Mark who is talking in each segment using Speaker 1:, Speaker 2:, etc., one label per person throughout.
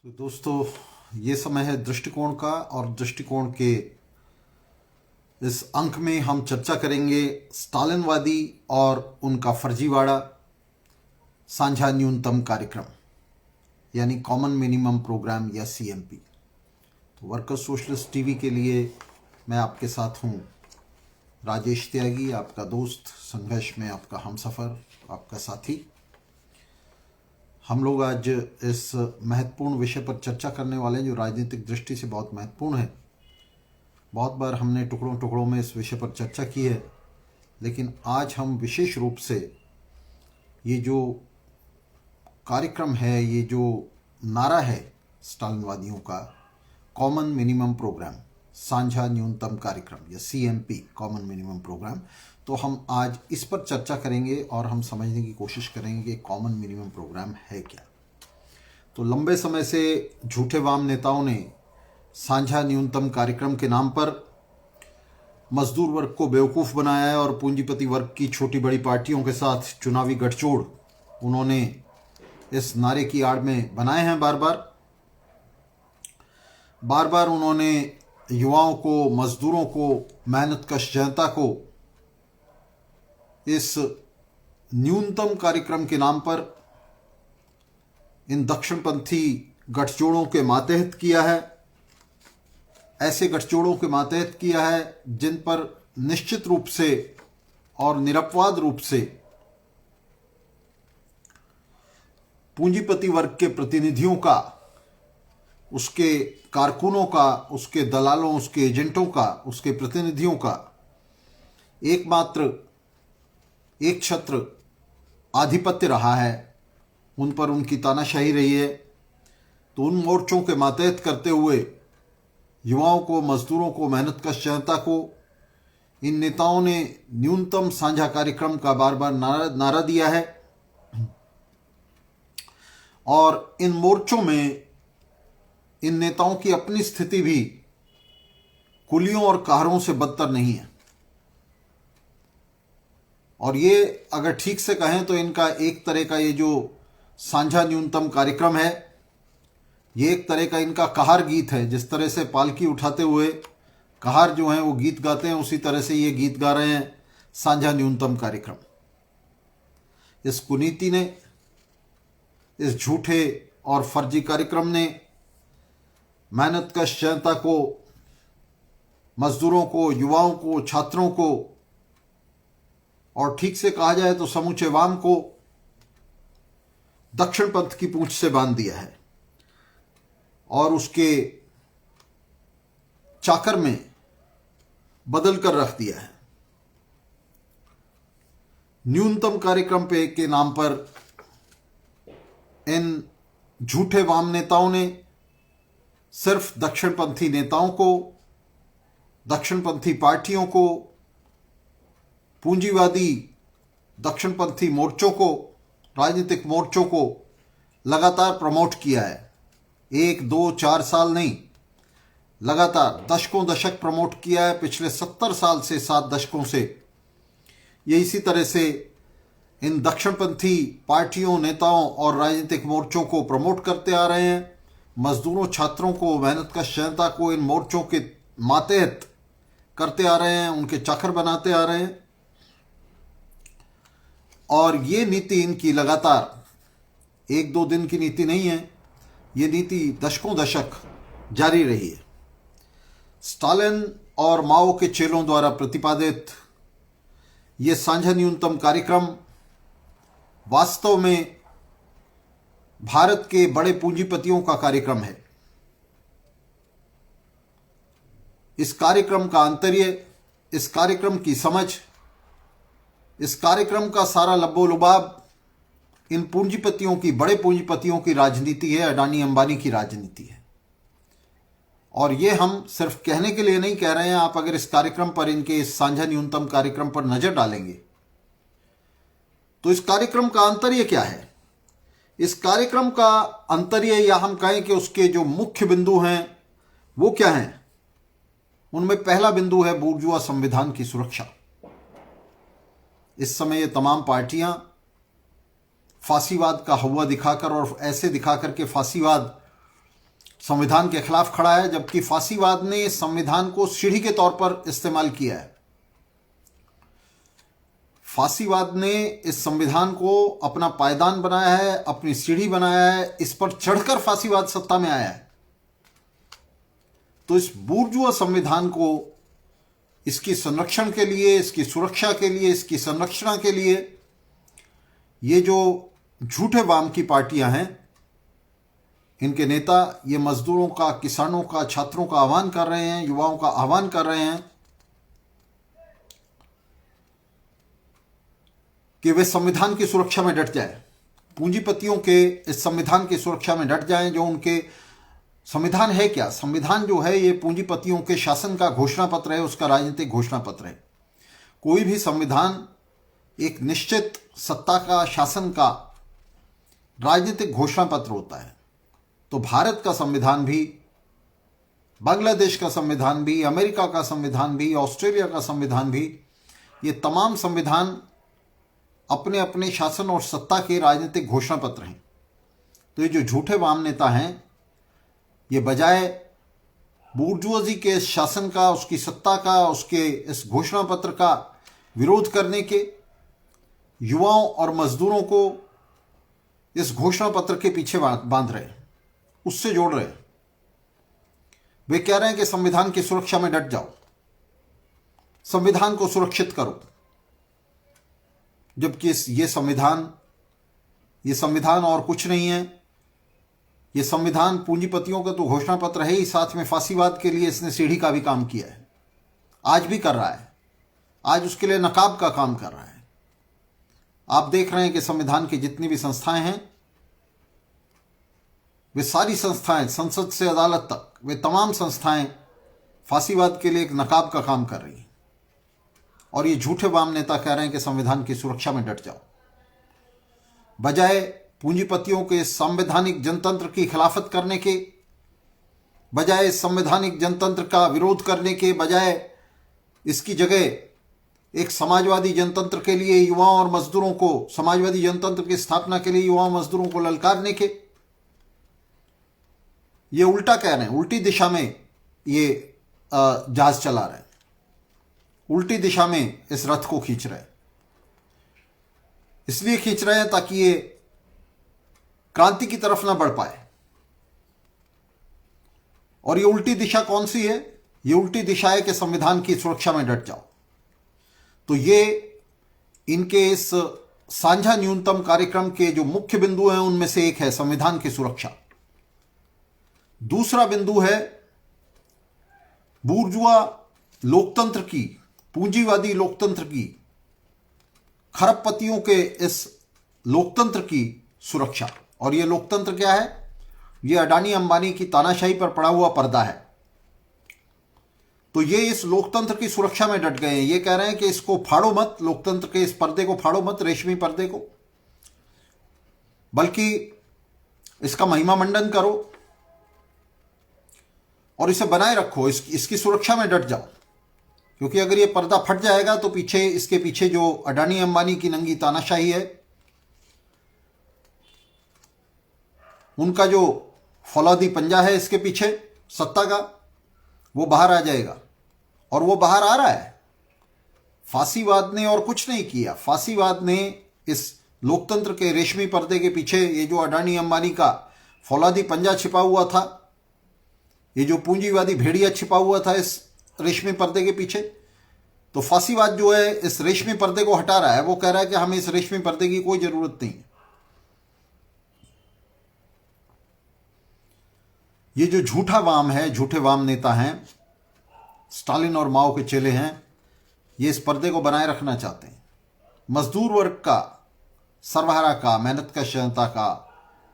Speaker 1: तो दोस्तों, ये समय है दृष्टिकोण का और दृष्टिकोण के इस अंक में हम चर्चा करेंगे स्टालिनवादी और उनका फर्जीवाड़ा साझा न्यूनतम कार्यक्रम यानी कॉमन मिनिमम प्रोग्राम या सीएमपी। तो वर्कर्स सोशलिस्ट टीवी के लिए मैं आपके साथ हूँ राजेश त्यागी, आपका दोस्त, संघर्ष में आपका हमसफ़र, आपका साथी। हम लोग आज इस महत्वपूर्ण विषय पर चर्चा करने वाले हैं जो राजनीतिक दृष्टि से बहुत महत्वपूर्ण है। बहुत बार हमने टुकड़ों टुकड़ों में इस विषय पर चर्चा की है, लेकिन आज हम विशेष रूप से ये जो कार्यक्रम है, ये जो नारा है स्टालिनवादियों का, कॉमन मिनिमम प्रोग्राम, साझा न्यूनतम कार्यक्रम या सीएमपी, कॉमन मिनिमम प्रोग्राम, तो हम आज इस पर चर्चा करेंगे और हम समझने की कोशिश करेंगे कि कॉमन मिनिमम प्रोग्राम है क्या। तो लंबे समय से झूठे वाम नेताओं ने साझा न्यूनतम कार्यक्रम के नाम पर मजदूर वर्ग को बेवकूफ़ बनाया है और पूंजीपति वर्ग की छोटी बड़ी पार्टियों के साथ चुनावी गठजोड़ उन्होंने इस नारे की आड़ में बनाए हैं। बार बार उन्होंने युवाओं को, मजदूरों को, मेहनतकश जनता को इस न्यूनतम कार्यक्रम के नाम पर इन दक्षिणपंथी गठजोड़ों के मातहत किया है। ऐसे गठजोड़ों के मातहत किया है जिन पर निश्चित रूप से और निरपवाद रूप से पूंजीपति वर्ग के प्रतिनिधियों का, उसके कारकुनों का, उसके दलालों, उसके एजेंटों का, उसके प्रतिनिधियों का एकमात्र एक छत्र आधिपत्य रहा है। उन पर उनकी तानाशाही रही है। तो उन मोर्चों के मातहत करते हुए युवाओं को, मजदूरों को, मेहनतकश जनता को इन नेताओं ने न्यूनतम साझा कार्यक्रम का बार बार नारा दिया है। और इन मोर्चों में इन नेताओं की अपनी स्थिति भी कुलियों और काहरों से बदतर नहीं है। और ये अगर ठीक से कहें तो इनका एक तरह का ये जो साझा न्यूनतम कार्यक्रम है, ये एक तरह का इनका कहार गीत है। जिस तरह से पालकी उठाते हुए कहार जो हैं वो गीत गाते हैं, उसी तरह से ये गीत गा रहे हैं साझा न्यूनतम कार्यक्रम। इस कुनीति ने, इस झूठे और फर्जी कार्यक्रम ने मेहनतकश जनता को, मजदूरों को, युवाओं को, छात्रों को और ठीक से कहा जाए तो समूचे वाम को दक्षिण पंथ की पूंछ से बांध दिया है और उसके चाकर में बदल कर रख दिया है। न्यूनतम कार्यक्रम पे के नाम पर इन झूठे वाम नेताओं ने सिर्फ दक्षिणपंथी नेताओं को, दक्षिणपंथी पार्टियों को, पूंजीवादी दक्षिणपंथी मोर्चों को, राजनीतिक मोर्चों को लगातार प्रमोट किया है। 1, 2, 4 साल नहीं, लगातार दशकों दशक प्रमोट किया है। पिछले 70 साल से, 7 दशकों से ये इसी तरह से इन दक्षिणपंथी पार्टियों, नेताओं और राजनीतिक मोर्चों को प्रमोट करते आ रहे हैं। मजदूरों, छात्रों को, मेहनतकश जनता को इन मोर्चों के मातहत करते आ रहे हैं, उनके चाकर बनाते आ रहे हैं। और ये नीति इनकी लगातार 1-2 दिन की नीति नहीं है, ये नीति दशकों दशक जारी रही है। स्टालिन और माओ के चेलों द्वारा प्रतिपादित ये साझा न्यूनतम कार्यक्रम वास्तव में भारत के बड़े पूंजीपतियों का कार्यक्रम है। इस कार्यक्रम का आंतर्य, इस कार्यक्रम की समझ, इस कार्यक्रम का सारा लब्बो-लुबाब इन पूंजीपतियों की, बड़े पूंजीपतियों की राजनीति है, अडानी अंबानी की राजनीति है। और ये हम सिर्फ कहने के लिए नहीं कह रहे हैं। आप अगर इस कार्यक्रम पर, इनके इस साझा न्यूनतम कार्यक्रम पर नजर डालेंगे तो इस कार्यक्रम का आंतर्य क्या है? इस कार्यक्रम का आंतर्य, या हम कहें कि उसके जो मुख्य बिंदु हैं वो क्या हैं? उनमें पहला बिंदु है बूर्जुआ संविधान की सुरक्षा। इस समय ये तमाम पार्टियां फांसीवाद का हवा दिखाकर और ऐसे दिखाकर के फांसीवाद संविधान के खिलाफ खड़ा है, जबकि फासीवाद ने संविधान को सीढ़ी के तौर पर इस्तेमाल किया है। फासीवाद ने इस संविधान को अपना पायदान बनाया है, अपनी सीढ़ी बनाया है, इस पर चढ़कर फासीवाद सत्ता में आया है। तो इस बूर्जुआ संविधान को इसकी संरक्षण के लिए, इसकी सुरक्षा के लिए, इसकी संरक्षणा के लिए ये जो झूठे वाम की पार्टियां हैं, इनके नेता ये मजदूरों का, किसानों का, छात्रों का आह्वान कर रहे हैं, युवाओं का आह्वान कर रहे हैं कि वे संविधान की सुरक्षा में डट जाएं, पूंजीपतियों के इस संविधान की सुरक्षा में डट जाएं। जो उनके संविधान है क्या? संविधान जो है ये पूंजीपतियों के शासन का घोषणा पत्र है, उसका राजनीतिक घोषणा पत्र है। कोई भी संविधान एक निश्चित सत्ता का, शासन का राजनीतिक घोषणा पत्र होता है। तो भारत का संविधान भी, बांग्लादेश का संविधान भी, अमेरिका का संविधान भी, ऑस्ट्रेलिया का संविधान भी, ये तमाम संविधान अपने अपने शासन और सत्ता के राजनीतिक घोषणा पत्र हैं। तो ये जो झूठे वाम नेता हैं, ये बजाय बूर्जुआजी के इस शासन का, उसकी सत्ता का, उसके इस घोषणा पत्र का विरोध करने के, युवाओं और मजदूरों को इस घोषणा पत्र के पीछे बांध रहे हैं, उससे जोड़ रहे हैं। वे कह रहे हैं कि संविधान की सुरक्षा में डट जाओ, संविधान को सुरक्षित करो, जबकि ये संविधान और कुछ नहीं है। ये संविधान पूंजीपतियों का तो घोषणा पत्र है ही, साथ में फासीवाद के लिए इसने सीढ़ी का भी काम किया है, आज भी कर रहा है, आज उसके लिए नकाब का काम कर रहा है। आप देख रहे हैं कि संविधान की जितनी भी संस्थाएं हैं, वे सारी संस्थाएं, संसद से अदालत तक, वे तमाम संस्थाएं फासीवाद के लिए एक नकाब का काम कर रही हैं। और ये झूठे वाम नेता कह रहे हैं कि संविधान की सुरक्षा में डट जाओ, बजाय पूंजीपतियों के संवैधानिक जनतंत्र की खिलाफत करने के, बजाय संवैधानिक जनतंत्र का विरोध करने के, बजाय इसकी जगह एक समाजवादी जनतंत्र के लिए युवाओं और मजदूरों को, समाजवादी जनतंत्र की स्थापना के लिए युवाओं मजदूरों को ललकारने के, ये उल्टा कह रहे हैं, उल्टी दिशा में ये जहाज चला रहे हैं, उल्टी दिशा में इस रथ को खींच रहे हैं। इसलिए खींच रहे हैं ताकि ये क्रांति की तरफ ना बढ़ पाए। और ये उल्टी दिशा कौन सी है? ये उल्टी दिशा है कि संविधान की सुरक्षा में डट जाओ। तो ये इनके इस साझा न्यूनतम कार्यक्रम के जो मुख्य बिंदु हैं, उनमें से एक है संविधान की सुरक्षा। दूसरा बिंदु है बूर्जुआ लोकतंत्र की, पूंजीवादी लोकतंत्र की, खरबपतियों के इस लोकतंत्र की सुरक्षा। और यह लोकतंत्र क्या है? यह अडानी अंबानी की तानाशाही पर पड़ा हुआ पर्दा है। तो ये इस लोकतंत्र की सुरक्षा में डट गए हैं। ये कह रहे हैं कि इसको फाड़ो मत, लोकतंत्र के इस पर्दे को फाड़ो मत, रेशमी पर्दे को, बल्कि इसका महिमा मंडन करो और इसे बनाए रखो, इसकी सुरक्षा में डट जाओ। क्योंकि अगर ये पर्दा फट जाएगा तो इसके पीछे जो अडानी अंबानी की नंगी तानाशाही है, उनका जो फौलादी पंजा है इसके पीछे सत्ता का, वो बाहर आ जाएगा। और वो बाहर आ रहा है। फासीवाद ने और कुछ नहीं किया। फासीवाद ने इस लोकतंत्र के रेशमी पर्दे के पीछे ये जो अडानी अंबानी का फौलादी पंजा छिपा हुआ था, ये जो पूंजीवादी भेड़िया छिपा हुआ था इस रेशमी पर्दे के पीछे, तो फासीवाद जो है इस रेशमी पर्दे को हटा रहा है। वो कह रहा है कि हमें इस रेशमी पर्दे की कोई जरूरत नहीं है। ये जो झूठा वाम है, झूठे वाम नेता हैं, स्टालिन और माओ के चेले हैं, ये इस पर्दे को बनाए रखना चाहते हैं। मजदूर वर्ग का, सर्वहारा का, मेहनतकश जनता का,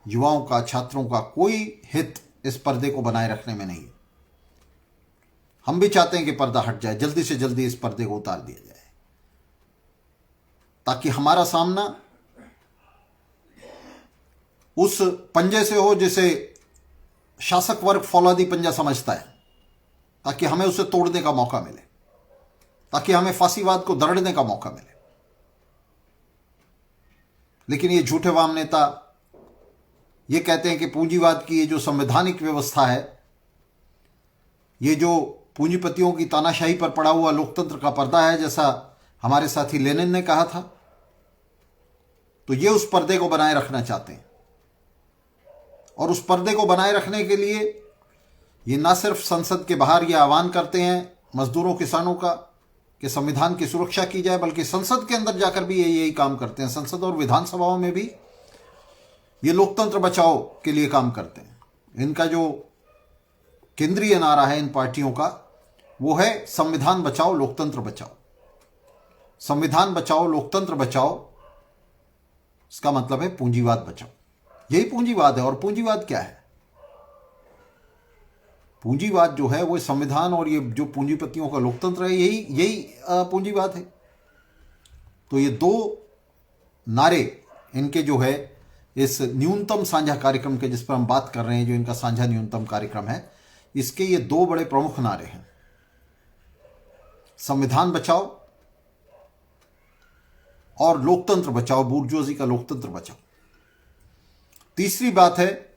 Speaker 1: युवाओं का, छात्रों का कोई हित इस पर्दे को बनाए रखने में नहीं है। हम भी चाहते हैं कि पर्दा हट जाए, जल्दी से जल्दी इस पर्दे को उतार दिया जाए, ताकि हमारा सामना उस पंजे से हो जिसे शासक वर्ग फौलादी पंजा समझता है, ताकि हमें उसे तोड़ने का मौका मिले, ताकि हमें फासीवाद को दरड़ने का मौका मिले। लेकिन ये झूठे वाम नेता ये कहते हैं कि पूंजीवाद की ये जो संवैधानिक व्यवस्था है, ये जो पूंजीपतियों की तानाशाही पर पड़ा हुआ लोकतंत्र का पर्दा है, जैसा हमारे साथी लेनिन ने कहा था, तो ये उस पर्दे को बनाए रखना चाहते हैं। और उस पर्दे को बनाए रखने के लिए ये ना सिर्फ संसद के बाहर ये आह्वान करते हैं मजदूरों किसानों का कि संविधान की सुरक्षा की जाए, बल्कि संसद के अंदर जाकर भी ये यही काम करते हैं। संसद और विधानसभाओं में भी ये लोकतंत्र बचाओ के लिए काम करते हैं। इनका जो केंद्रीय नारा है इन पार्टियों का, वो है संविधान बचाओ लोकतंत्र बचाओ। संविधान बचाओ लोकतंत्र बचाओ, इसका मतलब है पूंजीवाद बचाओ। यही पूंजीवाद है। और पूंजीवाद क्या है? पूंजीवाद जो है वो संविधान और ये जो पूंजीपतियों का लोकतंत्र है, यही पूंजीवाद है। तो ये दो नारे इनके जो है इस न्यूनतम साझा कार्यक्रम के जिस पर हम बात कर रहे हैं, जो इनका साझा न्यूनतम कार्यक्रम है, इसके ये दो बड़े प्रमुख नारे हैं, संविधान बचाओ और लोकतंत्र बचाओ, बुर्जुआजी का लोकतंत्र बचाओ। तीसरी बात है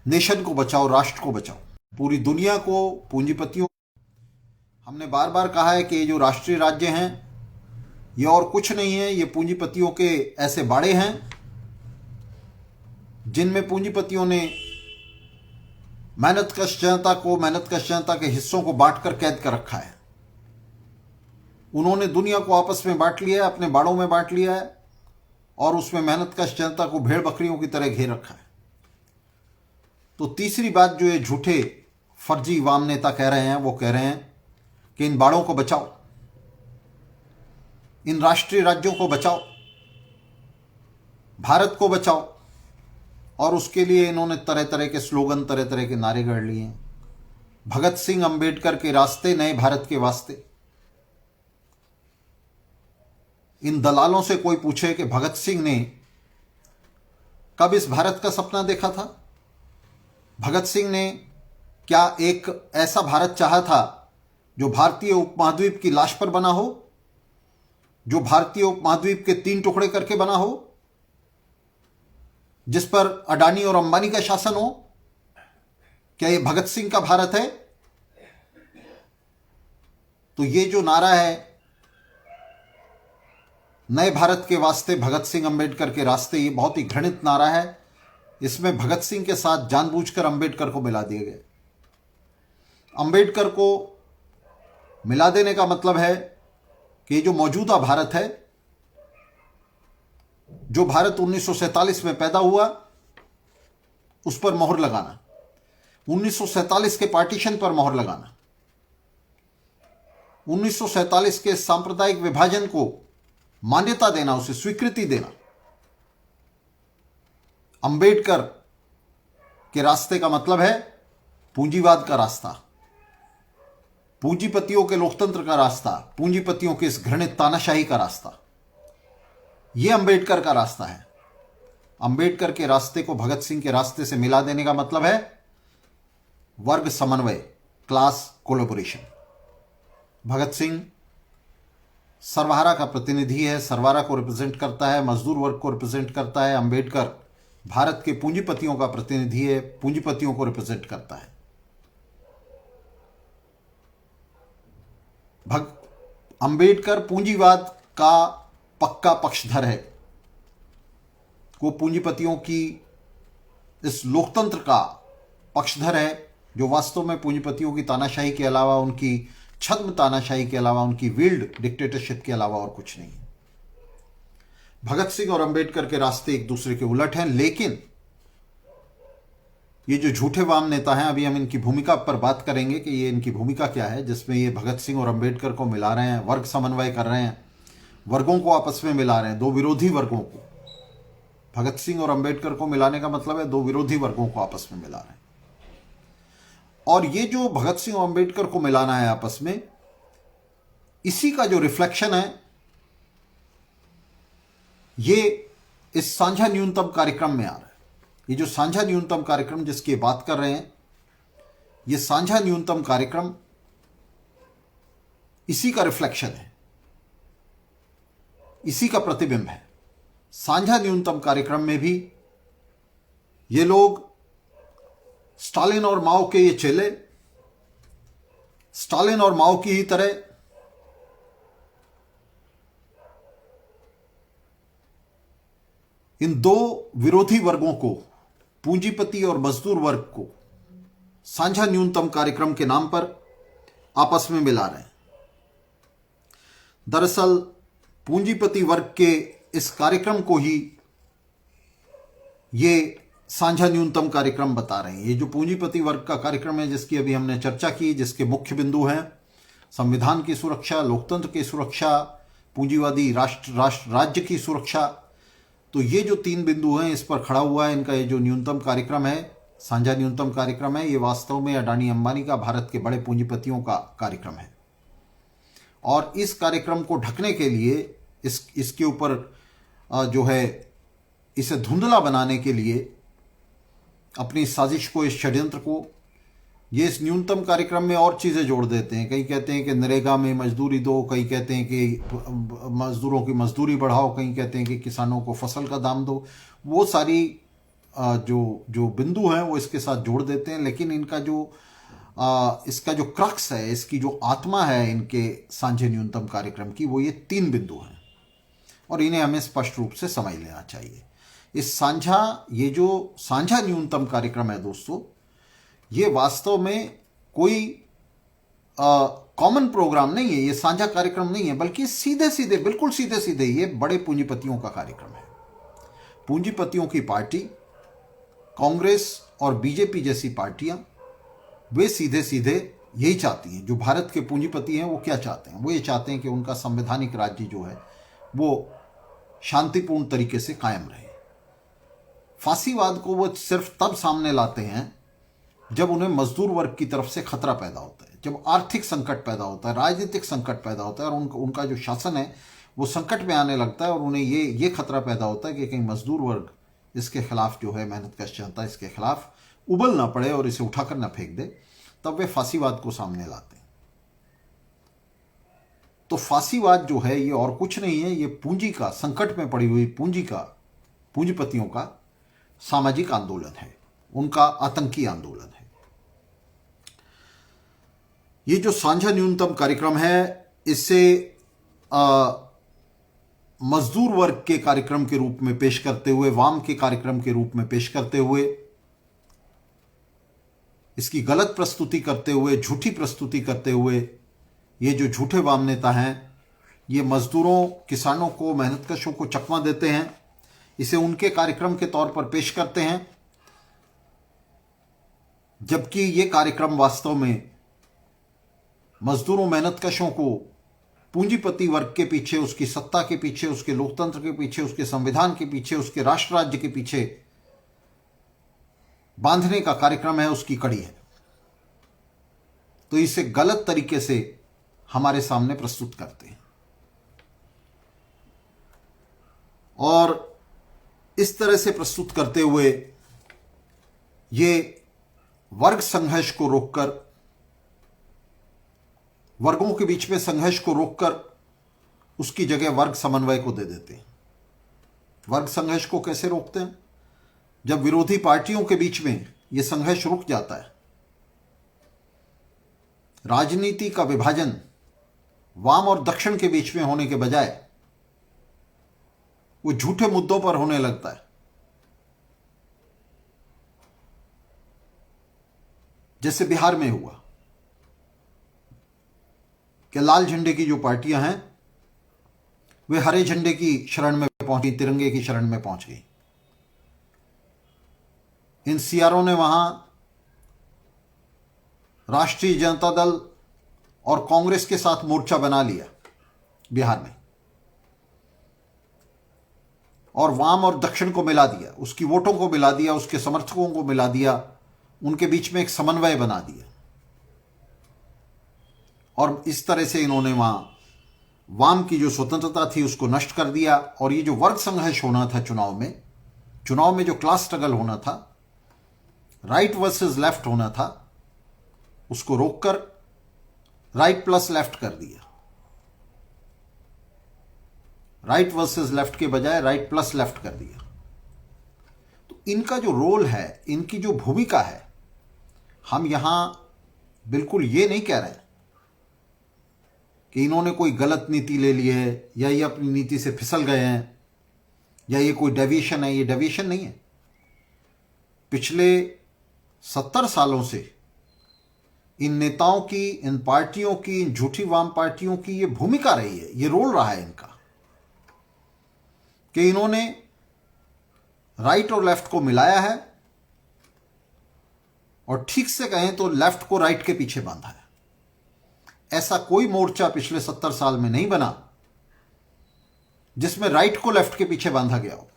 Speaker 1: नेशन को बचाओ, राष्ट्र को बचाओ, पूरी दुनिया को पूंजीपतियों। हमने बार बार कहा है कि ये जो राष्ट्रीय राज्य हैं ये और कुछ नहीं है, ये पूंजीपतियों के ऐसे बाड़े हैं जिनमें पूंजीपतियों ने मेहनतकश जनता के हिस्सों को बांटकर कैद कर रखा है। उन्होंने दुनिया को आपस में बांट लिया है, अपने बाड़ों में बांट लिया है, और उसमें मेहनतकश जनता को भेड़ बकरियों की तरह घेर रखा है। तो तीसरी बात जो ये झूठे फर्जी वाम नेता कह रहे हैं, वो कह रहे हैं कि इन बाड़ों को बचाओ, इन राष्ट्रीय राज्यों को बचाओ, भारत को बचाओ। और उसके लिए इन्होंने तरह तरह के स्लोगन, तरह तरह के नारे गढ़ लिए हैं। भगत सिंह अंबेडकर के रास्ते, नए भारत के वास्ते। इन दलालों से कोई पूछे कि भगत सिंह ने कब इस भारत का सपना देखा था? भगत सिंह ने क्या एक ऐसा भारत चाहा था जो भारतीय उपमहाद्वीप की लाश पर बना हो, जो भारतीय उपमहाद्वीप के 3 टुकड़े करके बना हो, जिस पर अडानी और अंबानी का शासन हो? क्या यह भगत सिंह का भारत है? तो ये जो नारा है नए भारत के वास्ते, भगत सिंह अंबेडकर के रास्ते, ये बहुत ही घृणित नारा है। इसमें भगत सिंह के साथ जानबूझकर अंबेडकर को मिला दिए गए। अंबेडकर को मिला देने का मतलब है कि ये जो मौजूदा भारत है, जो भारत 1947 में पैदा हुआ, उस पर मोहर लगाना, 1947 के पार्टीशन पर मोहर लगाना, 1947 के सांप्रदायिक विभाजन को मान्यता देना, उसे स्वीकृति देना। अंबेडकर के रास्ते का मतलब है पूंजीवाद का रास्ता, पूंजीपतियों के लोकतंत्र का रास्ता, पूंजीपतियों के इस घृणित तानाशाही का रास्ता। यह अंबेडकर का रास्ता है। अंबेडकर के रास्ते को भगत सिंह के रास्ते से मिला देने का मतलब है वर्ग समन्वय, क्लास कोलैबोरेशन। भगत सिंह सर्वहारा का प्रतिनिधि है, सर्वहारा को रिप्रेजेंट करता है, मजदूर वर्ग को रिप्रेजेंट करता है। अंबेडकर भारत के पूंजीपतियों का प्रतिनिधि है, पूंजीपतियों को रिप्रेजेंट करता है। अंबेडकर पूंजीवाद का पक्का पक्षधर है, वो पूंजीपतियों की इस लोकतंत्र का पक्षधर है, जो वास्तव में पूंजीपतियों की तानाशाही के अलावा, उनकी छद्म तानाशाही के अलावा, उनकी विल्ड डिक्टेटरशिप के अलावा और कुछ नहीं है। भगत सिंह और अंबेडकर के रास्ते एक दूसरे के उलट हैं, लेकिन ये जो झूठे वाम नेता हैं, अभी हम इनकी भूमिका पर बात करेंगे कि ये इनकी भूमिका क्या है, जिसमें ये भगत सिंह और अंबेडकर को मिला रहे हैं, वर्ग समन्वय कर रहे हैं, वर्गों को आपस में मिला रहे हैं, दो विरोधी वर्गों को। भगत सिंह और अंबेडकर को मिलाने का मतलब है दो विरोधी वर्गों को आपस में मिला रहे हैं। और ये जो भगत सिंह और अंबेडकर को मिलाना है आपस में, इसी का जो रिफ्लेक्शन है, ये इस साझा न्यूनतम कार्यक्रम में आ रहा है। ये जो साझा न्यूनतम कार्यक्रम जिसकी बात कर रहे हैं, ये साझा न्यूनतम कार्यक्रम इसी का रिफ्लेक्शन है, इसी का प्रतिबिंब है। साझा न्यूनतम कार्यक्रम में भी ये लोग स्टालिन और माओ के ये चेले, स्टालिन और माओ की ही तरह इन दो विरोधी वर्गों को, पूंजीपति और मजदूर वर्ग को, साझा न्यूनतम कार्यक्रम के नाम पर आपस में मिला रहे हैं। दरअसल पूंजीपति वर्ग के इस कार्यक्रम को ही ये साझा न्यूनतम कार्यक्रम बता रहे हैं। ये जो पूंजीपति वर्ग का कार्यक्रम है, जिसकी अभी हमने चर्चा की, जिसके मुख्य बिंदु हैं संविधान की सुरक्षा, लोकतंत्र की सुरक्षा, पूंजीवादी राज्य की सुरक्षा, तो ये जो तीन बिंदु हैं इस पर खड़ा हुआ है इनका ये जो न्यूनतम कार्यक्रम है, साझा न्यूनतम कार्यक्रम है। ये वास्तव में अडानी अंबानी का, भारत के बड़े पूंजीपतियों का कार्यक्रम है। और इस कार्यक्रम को ढकने के लिए, इसके ऊपर जो है इसे धुंधला बनाने के लिए, अपनी साजिश को, इस षड्यंत्र को, ये इस न्यूनतम कार्यक्रम में और चीज़ें जोड़ देते हैं। कहीं कहते हैं कि नरेगा में मजदूरी दो, कहीं कहते हैं कि मजदूरों की मजदूरी बढ़ाओ, कहीं कहते हैं कि किसानों को फसल का दाम दो। वो सारी जो बिंदु हैं वो इसके साथ जोड़ देते हैं। लेकिन इनका इसका जो क्रक्स है, इसकी जो आत्मा है इनके साझे न्यूनतम कार्यक्रम की, वो ये तीन बिंदु हैं और इन्हें हमें स्पष्ट रूप से समझ लेना चाहिए। ये जो साझा न्यूनतम कार्यक्रम है दोस्तों, ये वास्तव में कोई कॉमन प्रोग्राम नहीं है, ये साझा कार्यक्रम नहीं है, बल्कि बिल्कुल सीधे सीधे ये बड़े पूंजीपतियों का कार्यक्रम है। पूंजीपतियों की पार्टी कांग्रेस और बीजेपी जैसी पार्टियां, वे सीधे सीधे यही चाहती हैं। जो भारत के पूंजीपति हैं वो क्या चाहते हैं? वो ये चाहते हैं कि उनका संवैधानिक राज्य जो है वो शांतिपूर्ण तरीके से कायम रहे। फांसीवाद को वो सिर्फ तब सामने लाते हैं जब उन्हें मजदूर वर्ग की तरफ से खतरा पैदा होता है, जब आर्थिक संकट पैदा होता है, राजनीतिक संकट पैदा होता है और उनका जो शासन है वो संकट में आने लगता है और उन्हें ये खतरा पैदा होता है कि कहीं मजदूर वर्ग इसके खिलाफ जो है, मेहनतकश जनता इसके खिलाफ उबल ना पड़े और इसे उठाकर ना फेंक दे, तब वे फांसीवाद को सामने लाते हैं। तो फांसीवाद जो है ये और कुछ नहीं है, ये पूंजी का, संकट में पड़ी हुई पूंजीपतियों का सामाजिक आंदोलन है, उनका आतंकी आंदोलन है। ये जो साझा न्यूनतम कार्यक्रम है, इससे मजदूर वर्ग के कार्यक्रम के रूप में पेश करते हुए, वाम के कार्यक्रम के रूप में पेश करते हुए, इसकी गलत प्रस्तुति करते हुए, झूठी प्रस्तुति करते हुए, ये जो झूठे वाम नेता हैं ये मजदूरों, किसानों को, मेहनतकशों को चकमा देते हैं, इसे उनके कार्यक्रम के तौर पर पेश करते हैं, जबकि ये कार्यक्रम वास्तव में मजदूरों, मेहनतकशों को पूंजीपति वर्ग के पीछे, उसकी सत्ता के पीछे, उसके लोकतंत्र के पीछे, उसके संविधान के पीछे, उसके राष्ट्र राज्य के पीछे बांधने का कार्यक्रम है, उसकी कड़ी है। तो इसे गलत तरीके से हमारे सामने प्रस्तुत करते हैं और इस तरह से प्रस्तुत करते हुए ये वर्ग संघर्ष को रोककर, वर्गों के बीच में संघर्ष को रोककर उसकी जगह वर्ग समन्वय को दे देते हैं। वर्ग संघर्ष को कैसे रोकते हैं? जब विरोधी पार्टियों के बीच में यह संघर्ष रुक जाता है, राजनीति का विभाजन वाम और दक्षिण के बीच में होने के बजाय वो झूठे मुद्दों पर होने लगता है। जैसे बिहार में हुआ कि लाल झंडे की जो पार्टियां हैं वे हरे झंडे की शरण में पहुंची, तिरंगे की शरण में पहुंच गई। इन सीआरओ ने वहां राष्ट्रीय जनता दल और कांग्रेस के साथ मोर्चा बना लिया बिहार में और वाम और दक्षिण को मिला दिया, उसकी वोटों को मिला दिया, उसके समर्थकों को मिला दिया, उनके बीच में एक समन्वय बना दिया और इस तरह से इन्होंने वहां वाम की जो स्वतंत्रता थी उसको नष्ट कर दिया। और ये जो वर्ग संघर्ष होना था चुनाव में जो क्लास स्ट्रगल होना था, राइट वर्सेस लेफ्ट होना था, उसको रोककर राइट प्लस लेफ्ट कर दिया। राइट वर्सेस लेफ्ट के बजाय राइट प्लस लेफ्ट कर दिया। तो इनका जो रोल है, इनकी जो भूमिका है, हम यहां बिल्कुल ये नहीं कह रहे कि इन्होंने कोई गलत नीति ले ली है या ये अपनी नीति से फिसल गए हैं या ये कोई डेविएशन है। ये डेविएशन नहीं है। पिछले 70 सालों से इन नेताओं की, इन पार्टियों की, इन झूठी वाम पार्टियों की ये भूमिका रही है, ये रोल रहा है इनका कि इन्होंने राइट और लेफ्ट को मिलाया है और ठीक से कहें तो लेफ्ट को राइट के पीछे बांधा है। ऐसा कोई मोर्चा पिछले 70 साल में नहीं बना जिसमें राइट को लेफ्ट के पीछे बांधा गया हो।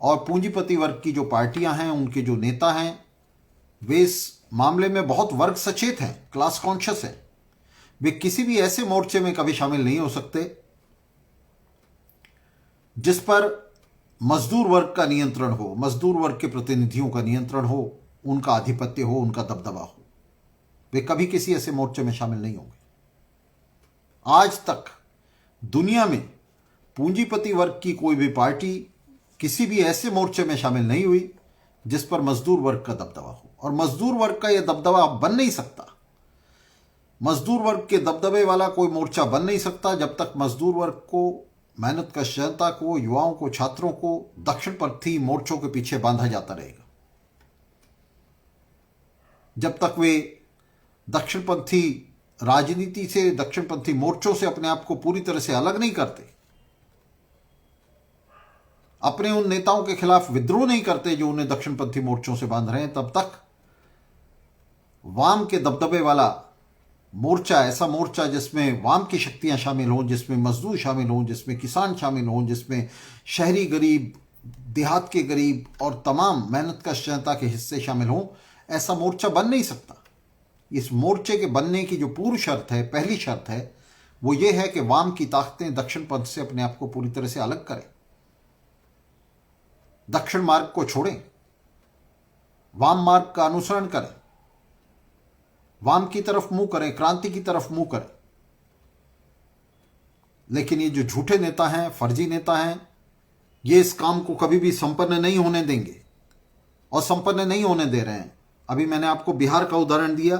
Speaker 1: और पूंजीपति वर्ग की जो पार्टियां हैं, उनके जो नेता हैं, वे इस मामले में बहुत वर्ग सचेत हैं, क्लास कॉन्शियस हैं। वे किसी भी ऐसे मोर्चे में कभी शामिल नहीं हो सकते जिस पर मजदूर वर्ग का नियंत्रण हो, मजदूर वर्ग के प्रतिनिधियों का नियंत्रण हो, उनका आधिपत्य हो, उनका दबदबा हो। वे कभी किसी ऐसे मोर्चे में शामिल नहीं होंगे। आज तक दुनिया में पूंजीपति वर्ग की कोई भी पार्टी किसी भी ऐसे मोर्चे में शामिल नहीं हुई जिस पर मजदूर वर्ग का दबदबा हो। और मजदूर वर्ग का यह दबदबा बन नहीं सकता, मजदूर वर्ग के दबदबे वाला कोई मोर्चा बन नहीं सकता जब तक मजदूर वर्ग को, मेहनत कश जनता को, युवाओं को, छात्रों को दक्षिणपंथी मोर्चों के पीछे बांधा जाता रहेगा। जब तक वे दक्षिणपंथी राजनीति से, दक्षिणपंथी मोर्चों से अपने आप को पूरी तरह से अलग नहीं करते, अपने उन नेताओं के खिलाफ विद्रोह नहीं करते जो उन्हें दक्षिणपंथी मोर्चों से बांध रहे हैं, तब तक वाम के दबदबे वाला मोर्चा, ऐसा मोर्चा जिसमें वाम की शक्तियां शामिल हों, जिसमें मजदूर शामिल हों, जिसमें किसान शामिल हों, जिसमें शहरी गरीब, देहात के गरीब और तमाम मेहनत कश जनता के हिस्से शामिल हों, ऐसा मोर्चा बन नहीं सकता। इस मोर्चे के बनने की जो पूर्व शर्त है, पहली शर्त है, वो ये है कि वाम की ताकतें दक्षिण पंथ से अपने आप को पूरी तरह से अलग करें, दक्षिण मार्ग को छोड़ें, वाम मार्ग का अनुसरण करें, वाम की तरफ मुंह करें, क्रांति की तरफ मुंह करें। लेकिन ये जो झूठे नेता हैं, फर्जी नेता हैं, ये इस काम को कभी भी संपन्न नहीं होने देंगे और संपन्न नहीं होने दे रहे हैं। अभी मैंने आपको बिहार का उदाहरण दिया,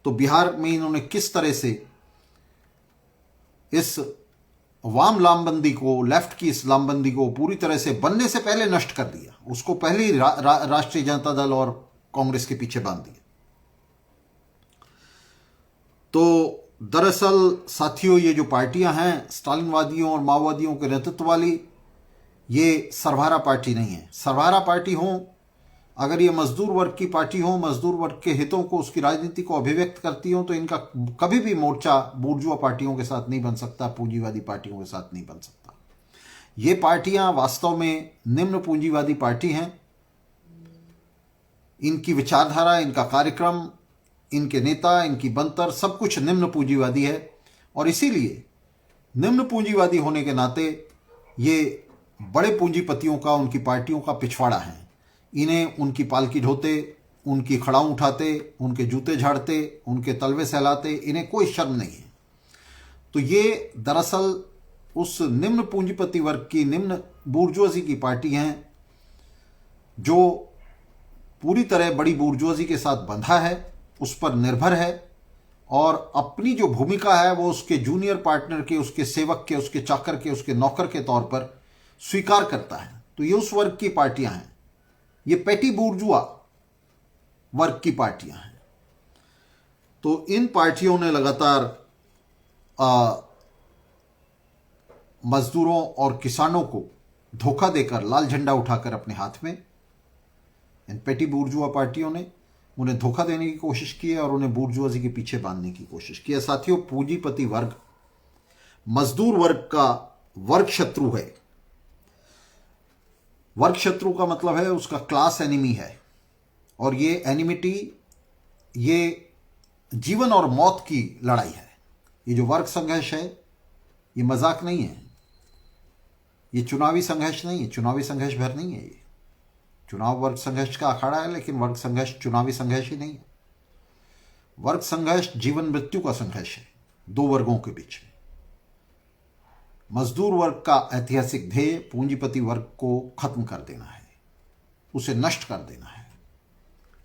Speaker 1: तो बिहार में इन्होंने किस तरह से इस वाम लामबंदी को, लेफ्ट की इस लामबंदी को पूरी तरह से बनने से पहले नष्ट कर दिया, उसको पहले ही राष्ट्रीय जनता दल और कांग्रेस के पीछे बांध दिया। तो दरअसल साथियों, ये जो पार्टियां हैं स्टालिनवादियों और माओवादियों के नेतृत्व वाली, ये सर्वहारा पार्टी नहीं है। सर्वहारा पार्टी हो, अगर ये मजदूर वर्ग की पार्टी हो, मजदूर वर्ग के हितों को, उसकी राजनीति को अभिव्यक्त करती हो, तो इनका कभी भी मोर्चा बुर्जुआ पार्टियों के साथ नहीं बन सकता, पूंजीवादी पार्टियों के साथ नहीं बन सकता। ये पार्टियां वास्तव में निम्न पूंजीवादी पार्टी हैं। इनकी विचारधारा, इनका कार्यक्रम, इनके नेता, इनकी बनतर, सब कुछ निम्न पूंजीवादी है। और इसीलिए निम्न पूंजीवादी होने के नाते ये बड़े पूंजीपतियों का, उनकी पार्टियों का पिछवाड़ा है। इन्हें उनकी पालकी ढोते, उनकी खड़ाऊं उठाते, उनके जूते झाड़ते, उनके तलवे सहलाते इन्हें कोई शर्म नहीं है। तो ये दरअसल उस निम्न पूंजीपति वर्ग की, निम्न बूर्जुआजी की पार्टी हैं जो पूरी तरह बड़ी बूर्जुआजी के साथ बंधा है, उस पर निर्भर है और अपनी जो भूमिका है वो उसके जूनियर पार्टनर के, उसके सेवक के, उसके चाकर के, उसके नौकर के तौर पर स्वीकार करता है। तो ये उस वर्ग की पार्टियां हैं, ये पेटी बूर्जुआ वर्ग की पार्टियां हैं। तो इन पार्टियों ने लगातार मजदूरों और किसानों को धोखा देकर, लाल झंडा उठाकर अपने हाथ में, इन पेटी बूर्जुआ पार्टियों ने उन्हें धोखा देने की कोशिश की है और उन्हें बूर्जुआजी के पीछे बांधने की कोशिश की है। साथियों, पूंजीपति वर्ग मजदूर वर्ग का वर्ग शत्रु है। वर्ग शत्रु का मतलब है उसका क्लास एनिमी है, और ये एनिमिटी, ये जीवन और मौत की लड़ाई है। ये जो वर्ग संघर्ष है ये मजाक नहीं है, ये चुनावी संघर्ष नहीं है, चुनावी संघर्ष भर नहीं है। ये चुनाव वर्ग संघर्ष का अखाड़ा है, लेकिन वर्ग संघर्ष चुनावी संघर्ष ही नहीं है। वर्ग संघर्ष जीवन मृत्यु का संघर्ष है, दो वर्गों के बीच में। मजदूर वर्ग का ऐतिहासिक ध्येय पूंजीपति वर्ग को खत्म कर देना है, उसे नष्ट कर देना है,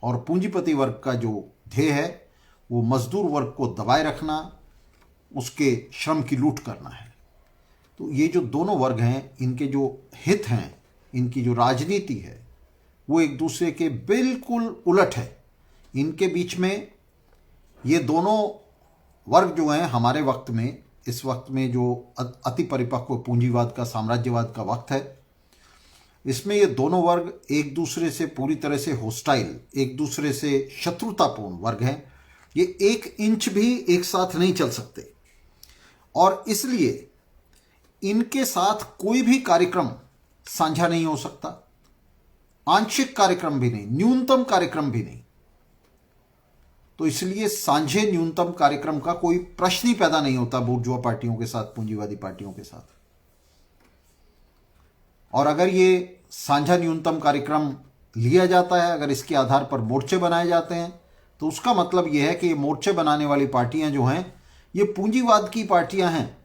Speaker 1: और पूंजीपति वर्ग का जो ध्येय है वो मजदूर वर्ग को दबाए रखना, उसके श्रम की लूट करना है। तो ये जो दोनों वर्ग हैं, इनके जो हित हैं, इनकी जो राजनीति है, वो एक दूसरे के बिल्कुल उलट है। इनके बीच में ये दोनों वर्ग जो हैं, हमारे वक्त में, इस वक्त में जो अति परिपक्व पूंजीवाद का, साम्राज्यवाद का वक्त है, इसमें ये दोनों वर्ग एक दूसरे से पूरी तरह से होस्टाइल, एक दूसरे से शत्रुतापूर्ण वर्ग हैं। ये 1 इंच भी एक साथ नहीं चल सकते, और इसलिए इनके साथ कोई भी कार्यक्रम साझा नहीं हो सकता, आंशिक कार्यक्रम भी नहीं, न्यूनतम कार्यक्रम भी नहीं। तो इसलिए साझे न्यूनतम कार्यक्रम का कोई प्रश्न ही पैदा नहीं होता बुर्जुआ पार्टियों के साथ, पूंजीवादी पार्टियों के साथ। और अगर ये साझा न्यूनतम कार्यक्रम लिया जाता है, अगर इसके आधार पर मोर्चे बनाए जाते हैं, तो उसका मतलब यह है कि ये मोर्चे बनाने वाली पार्टियां जो हैं, ये पूंजीवाद की पार्टियां हैं,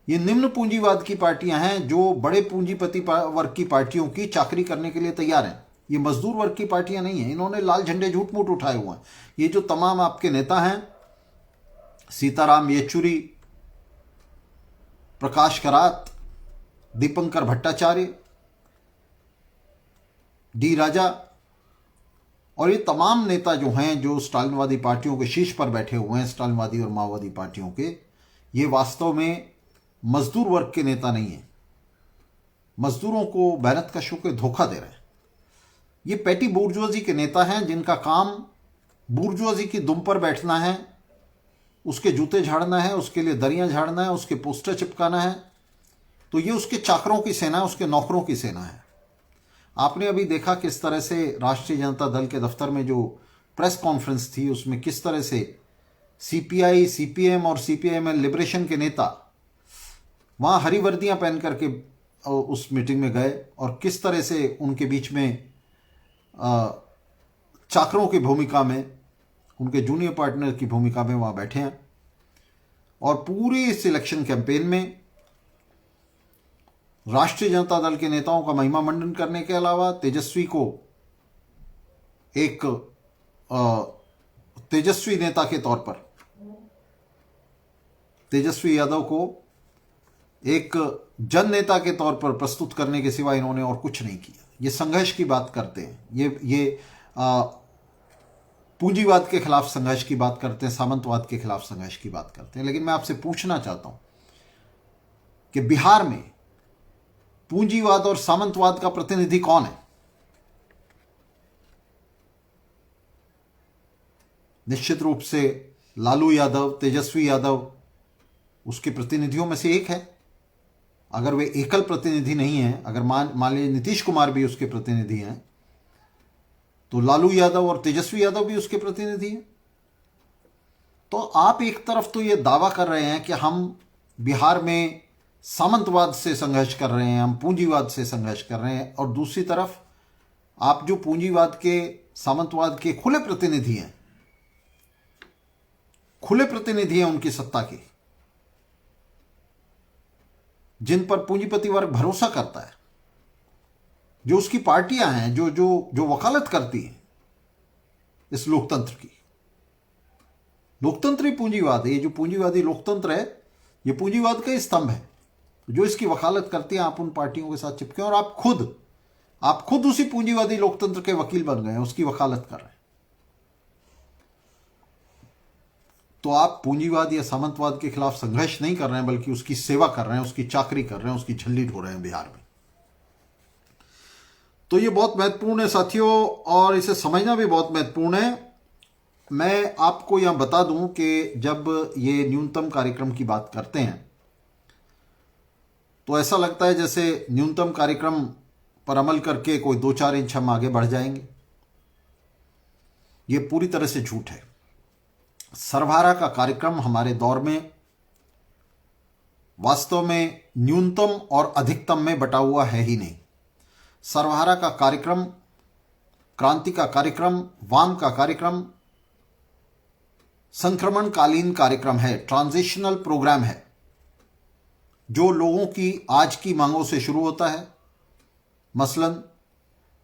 Speaker 1: ये निम्न पूंजीवाद की पार्टियां हैं, जो बड़े पूंजीपति वर्ग की पार्टियों की चाकरी करने के लिए तैयार हैं। ये मजदूर वर्ग की पार्टियां नहीं हैं। इन्होंने लाल झंडे झूठ मूठ उठाए हुए हैं। ये जो तमाम आपके नेता हैं, सीताराम येचुरी, प्रकाश करात, दीपंकर भट्टाचार्य, डी राजा, और ये तमाम नेता जो हैं, जो स्टालिनवादी पार्टियों के शीर्ष पर बैठे हुए हैं, स्टालिनवादी और माओवादी पार्टियों के, ये वास्तव में मजदूर वर्ग के नेता नहीं हैं। मजदूरों को, मेहनतकशों को धोखा दे रहे हैं। ये पैटी बुर्जुआजी के नेता हैं, जिनका काम बुर्जुआजी की दुम पर बैठना है, उसके जूते झाड़ना है, उसके लिए दरियां झाड़ना है, उसके पोस्टर चिपकाना है। तो ये उसके चाकरों की सेना है, उसके नौकरों की सेना है। आपने अभी देखा किस तरह से राष्ट्रीय जनता दल के दफ्तर में जो प्रेस कॉन्फ्रेंस थी, उसमें किस तरह से सीपीआई, सीपीएम और सीपीआईएम लिबरेशन के नेता वहाँ हरी वर्दियाँ पहन करके उस मीटिंग में गए, और किस तरह से उनके बीच में चाकरों की भूमिका में, उनके जूनियर पार्टनर की भूमिका में वहाँ बैठे हैं। और पूरे इस इलेक्शन कैंपेन में राष्ट्रीय जनता दल के नेताओं का महिमा मंडन करने के अलावा तेजस्वी को एक तेजस्वी नेता के तौर पर, तेजस्वी यादव को एक जन नेता के तौर पर प्रस्तुत करने के सिवा इन्होंने और कुछ नहीं किया। ये संघर्ष की बात करते हैं, ये पूंजीवाद के खिलाफ संघर्ष की बात करते हैं, सामंतवाद के खिलाफ संघर्ष की बात करते हैं। लेकिन मैं आपसे पूछना चाहता हूं कि बिहार में पूंजीवाद और सामंतवाद का प्रतिनिधि कौन है? निश्चित रूप से लालू यादव, तेजस्वी यादव उसके प्रतिनिधियों में से एक है। अगर वे एकल प्रतिनिधि नहीं हैं, अगर मान लीजिए नीतीश कुमार भी उसके प्रतिनिधि हैं, तो लालू यादव और तेजस्वी यादव भी उसके प्रतिनिधि हैं। तो आप एक तरफ तो ये दावा कर रहे हैं कि हम बिहार में सामंतवाद से संघर्ष कर रहे हैं, हम पूंजीवाद से संघर्ष कर रहे हैं, और दूसरी तरफ आप जो पूंजीवाद के, सामंतवाद के खुले प्रतिनिधि हैं, खुले प्रतिनिधि हैं उनकी सत्ता के, जिन पर पूंजीपति वर्ग भरोसा करता है, जो उसकी पार्टियां हैं, जो जो जो वकालत करती हैं इस लोकतंत्र की। लोकतंत्र ही पूंजीवाद है। ये जो पूंजीवादी लोकतंत्र है, ये पूंजीवाद का ही स्तंभ है। जो इसकी वकालत करती हैं, आप उन पार्टियों के साथ चिपके, और आप खुद उसी पूंजीवादी लोकतंत्र के वकील बन गए हैं, उसकी वकालत कर रहे हैं। तो आप पूंजीवाद या सामंतवाद के खिलाफ संघर्ष नहीं कर रहे हैं, बल्कि उसकी सेवा कर रहे हैं, उसकी चाकरी कर रहे हैं, उसकी झल्ली ढो रहे हैं बिहार में। तो ये बहुत महत्वपूर्ण है साथियों, और इसे समझना भी बहुत महत्वपूर्ण है। मैं आपको यहां बता दूं कि जब ये न्यूनतम कार्यक्रम की बात करते हैं, तो ऐसा लगता है जैसे न्यूनतम कार्यक्रम पर अमल करके कोई 2-4 इंच हम आगे बढ़ जाएंगे। ये पूरी तरह से झूठ है। सर्वहारा का कार्यक्रम हमारे दौर में वास्तव में न्यूनतम और अधिकतम में बटा हुआ है ही नहीं। सर्वहारा का कार्यक्रम, क्रांति का कार्यक्रम, वाम का कार्यक्रम संक्रमणकालीन कार्यक्रम है, ट्रांजिशनल प्रोग्राम है। जो लोगों की आज की मांगों से शुरू होता है, मसलन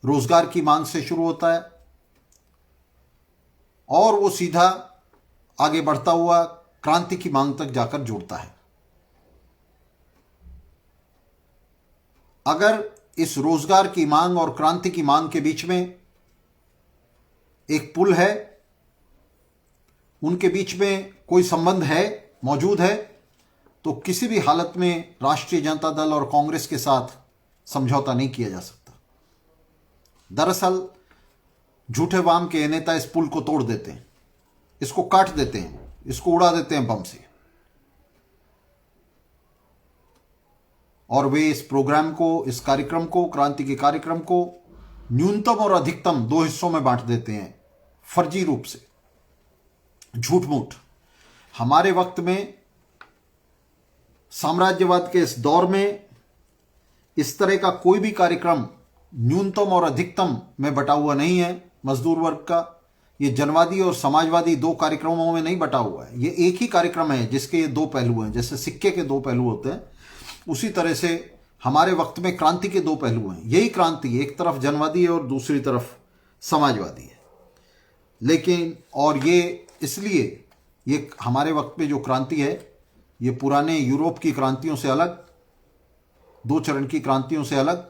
Speaker 1: रोजगार की मांग से शुरू होता है और वो सीधा आगे बढ़ता हुआ क्रांति की मांग तक जाकर जुड़ता है। अगर इस रोजगार की मांग और क्रांति की मांग के बीच में एक पुल है, उनके बीच में कोई संबंध है, मौजूद है, तो किसी भी हालत में राष्ट्रीय जनता दल और कांग्रेस के साथ समझौता नहीं किया जा सकता। दरअसल झूठे वाम के नेता इस पुल को तोड़ देते हैं, इसको काट देते हैं, इसको उड़ा देते हैं बम से, और वे इस प्रोग्राम को, इस कार्यक्रम को, क्रांति के कार्यक्रम को न्यूनतम और अधिकतम दो हिस्सों में बांट देते हैं, फर्जी रूप से, झूठ मूठ। हमारे वक्त में, साम्राज्यवाद के इस दौर में, इस तरह का कोई भी कार्यक्रम न्यूनतम और अधिकतम में बटा हुआ नहीं है मजदूर वर्ग का। ये जनवादी और समाजवादी दो कार्यक्रमों में नहीं बटा हुआ है, ये एक ही कार्यक्रम है जिसके ये दो पहलू हैं। जैसे सिक्के के दो पहलू होते हैं, उसी तरह से हमारे वक्त में क्रांति के दो पहलू हैं। यही क्रांति एक तरफ जनवादी है और दूसरी तरफ समाजवादी है। लेकिन और ये इसलिए ये हमारे वक्त में जो क्रांति है, ये पुराने यूरोप की क्रांतियों से अलग, दो चरण की क्रांतियों से अलग,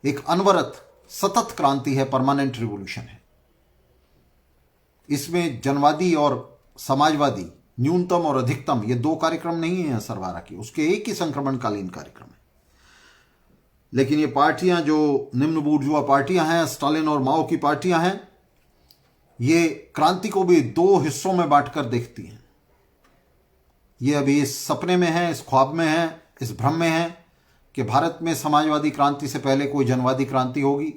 Speaker 1: एक अनवरत सतत क्रांति है, परमानेंट रिवॉल्यूशन है। इसमें जनवादी और समाजवादी, न्यूनतम और अधिकतम, ये दो कार्यक्रम नहीं है सरवारा की, उसके एक ही संक्रमणकालीन कार्यक्रम है। लेकिन ये पार्टियां जो निम्न बूर्जुआ पार्टियां हैं, स्टालिन और माओ की पार्टियां हैं, ये क्रांति को भी दो हिस्सों में बांटकर देखती हैं। ये अभी इस सपने में है, इस ख्वाब में है, इस भ्रम में है कि भारत में समाजवादी क्रांति से पहले कोई जनवादी क्रांति होगी,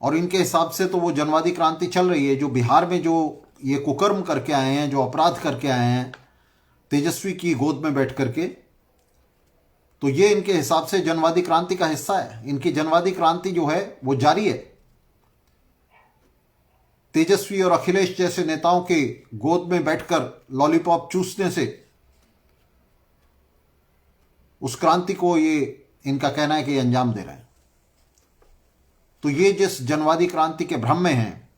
Speaker 1: और इनके हिसाब से तो वो जनवादी क्रांति चल रही है। जो बिहार में जो ये कुकर्म करके आए हैं, जो अपराध करके आए हैं तेजस्वी की गोद में बैठ करके, तो ये इनके हिसाब से जनवादी क्रांति का हिस्सा है। इनकी जनवादी क्रांति जो है वो जारी है। तेजस्वी और अखिलेश जैसे नेताओं के गोद में बैठकर लॉलीपॉप चूसने से उस क्रांति को, ये इनका कहना है कि ये अंजाम दे रहे हैं। तो ये जिस जनवादी क्रांति के भ्रम में हैं,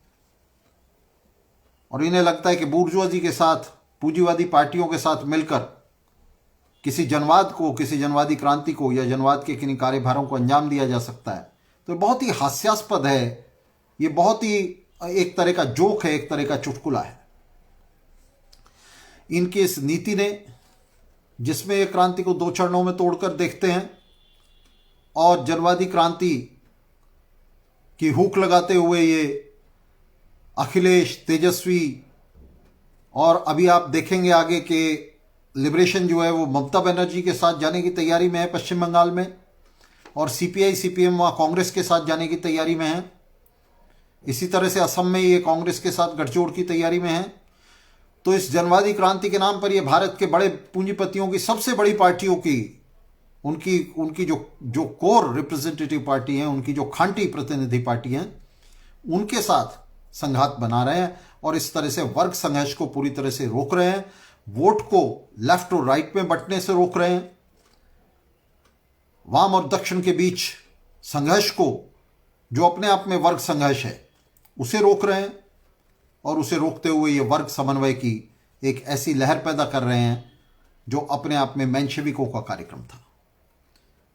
Speaker 1: और इन्हें लगता है कि बूर्जुआजी के साथ, पूंजीवादी पार्टियों के साथ मिलकर किसी जनवाद को, किसी जनवादी क्रांति को या जनवाद के किन्हीं कार्यभारों को अंजाम दिया जा सकता है, तो बहुत ही हास्यास्पद है। ये बहुत ही एक तरह का जोक है, एक तरह का चुटकुला है। इनकी इस नीति ने, जिसमें ये क्रांति को दो चरणों में तोड़कर देखते हैं और जनवादी क्रांति की हुक लगाते हुए ये अखिलेश, तेजस्वी, और अभी आप देखेंगे आगे कि लिबरेशन जो है वो ममता बनर्जी के साथ जाने की तैयारी में है पश्चिम बंगाल में, और सीपीआई सीपीएम वहाँ कांग्रेस के साथ जाने की तैयारी में है। इसी तरह से असम में ये कांग्रेस के साथ गठजोड़ की तैयारी में है। तो इस जनवादी क्रांति के नाम पर ये भारत के बड़े पूंजीपतियों की, सबसे बड़ी पार्टियों की, उनकी जो कोर रिप्रेजेंटेटिव पार्टी हैं, उनकी जो खांटी प्रतिनिधि पार्टी हैं, उनके साथ संघात बना रहे हैं और इस तरह से वर्ग संघर्ष को पूरी तरह से रोक रहे हैं। वोट को लेफ्ट और राइट में बंटने से रोक रहे हैं। वाम और दक्षिण के बीच संघर्ष को, जो अपने आप में वर्ग संघर्ष है, उसे रोक रहे हैं, और उसे रोकते हुए ये वर्ग समन्वय की एक ऐसी लहर पैदा कर रहे हैं जो अपने आप में मेंशेविकों का कार्यक्रम था।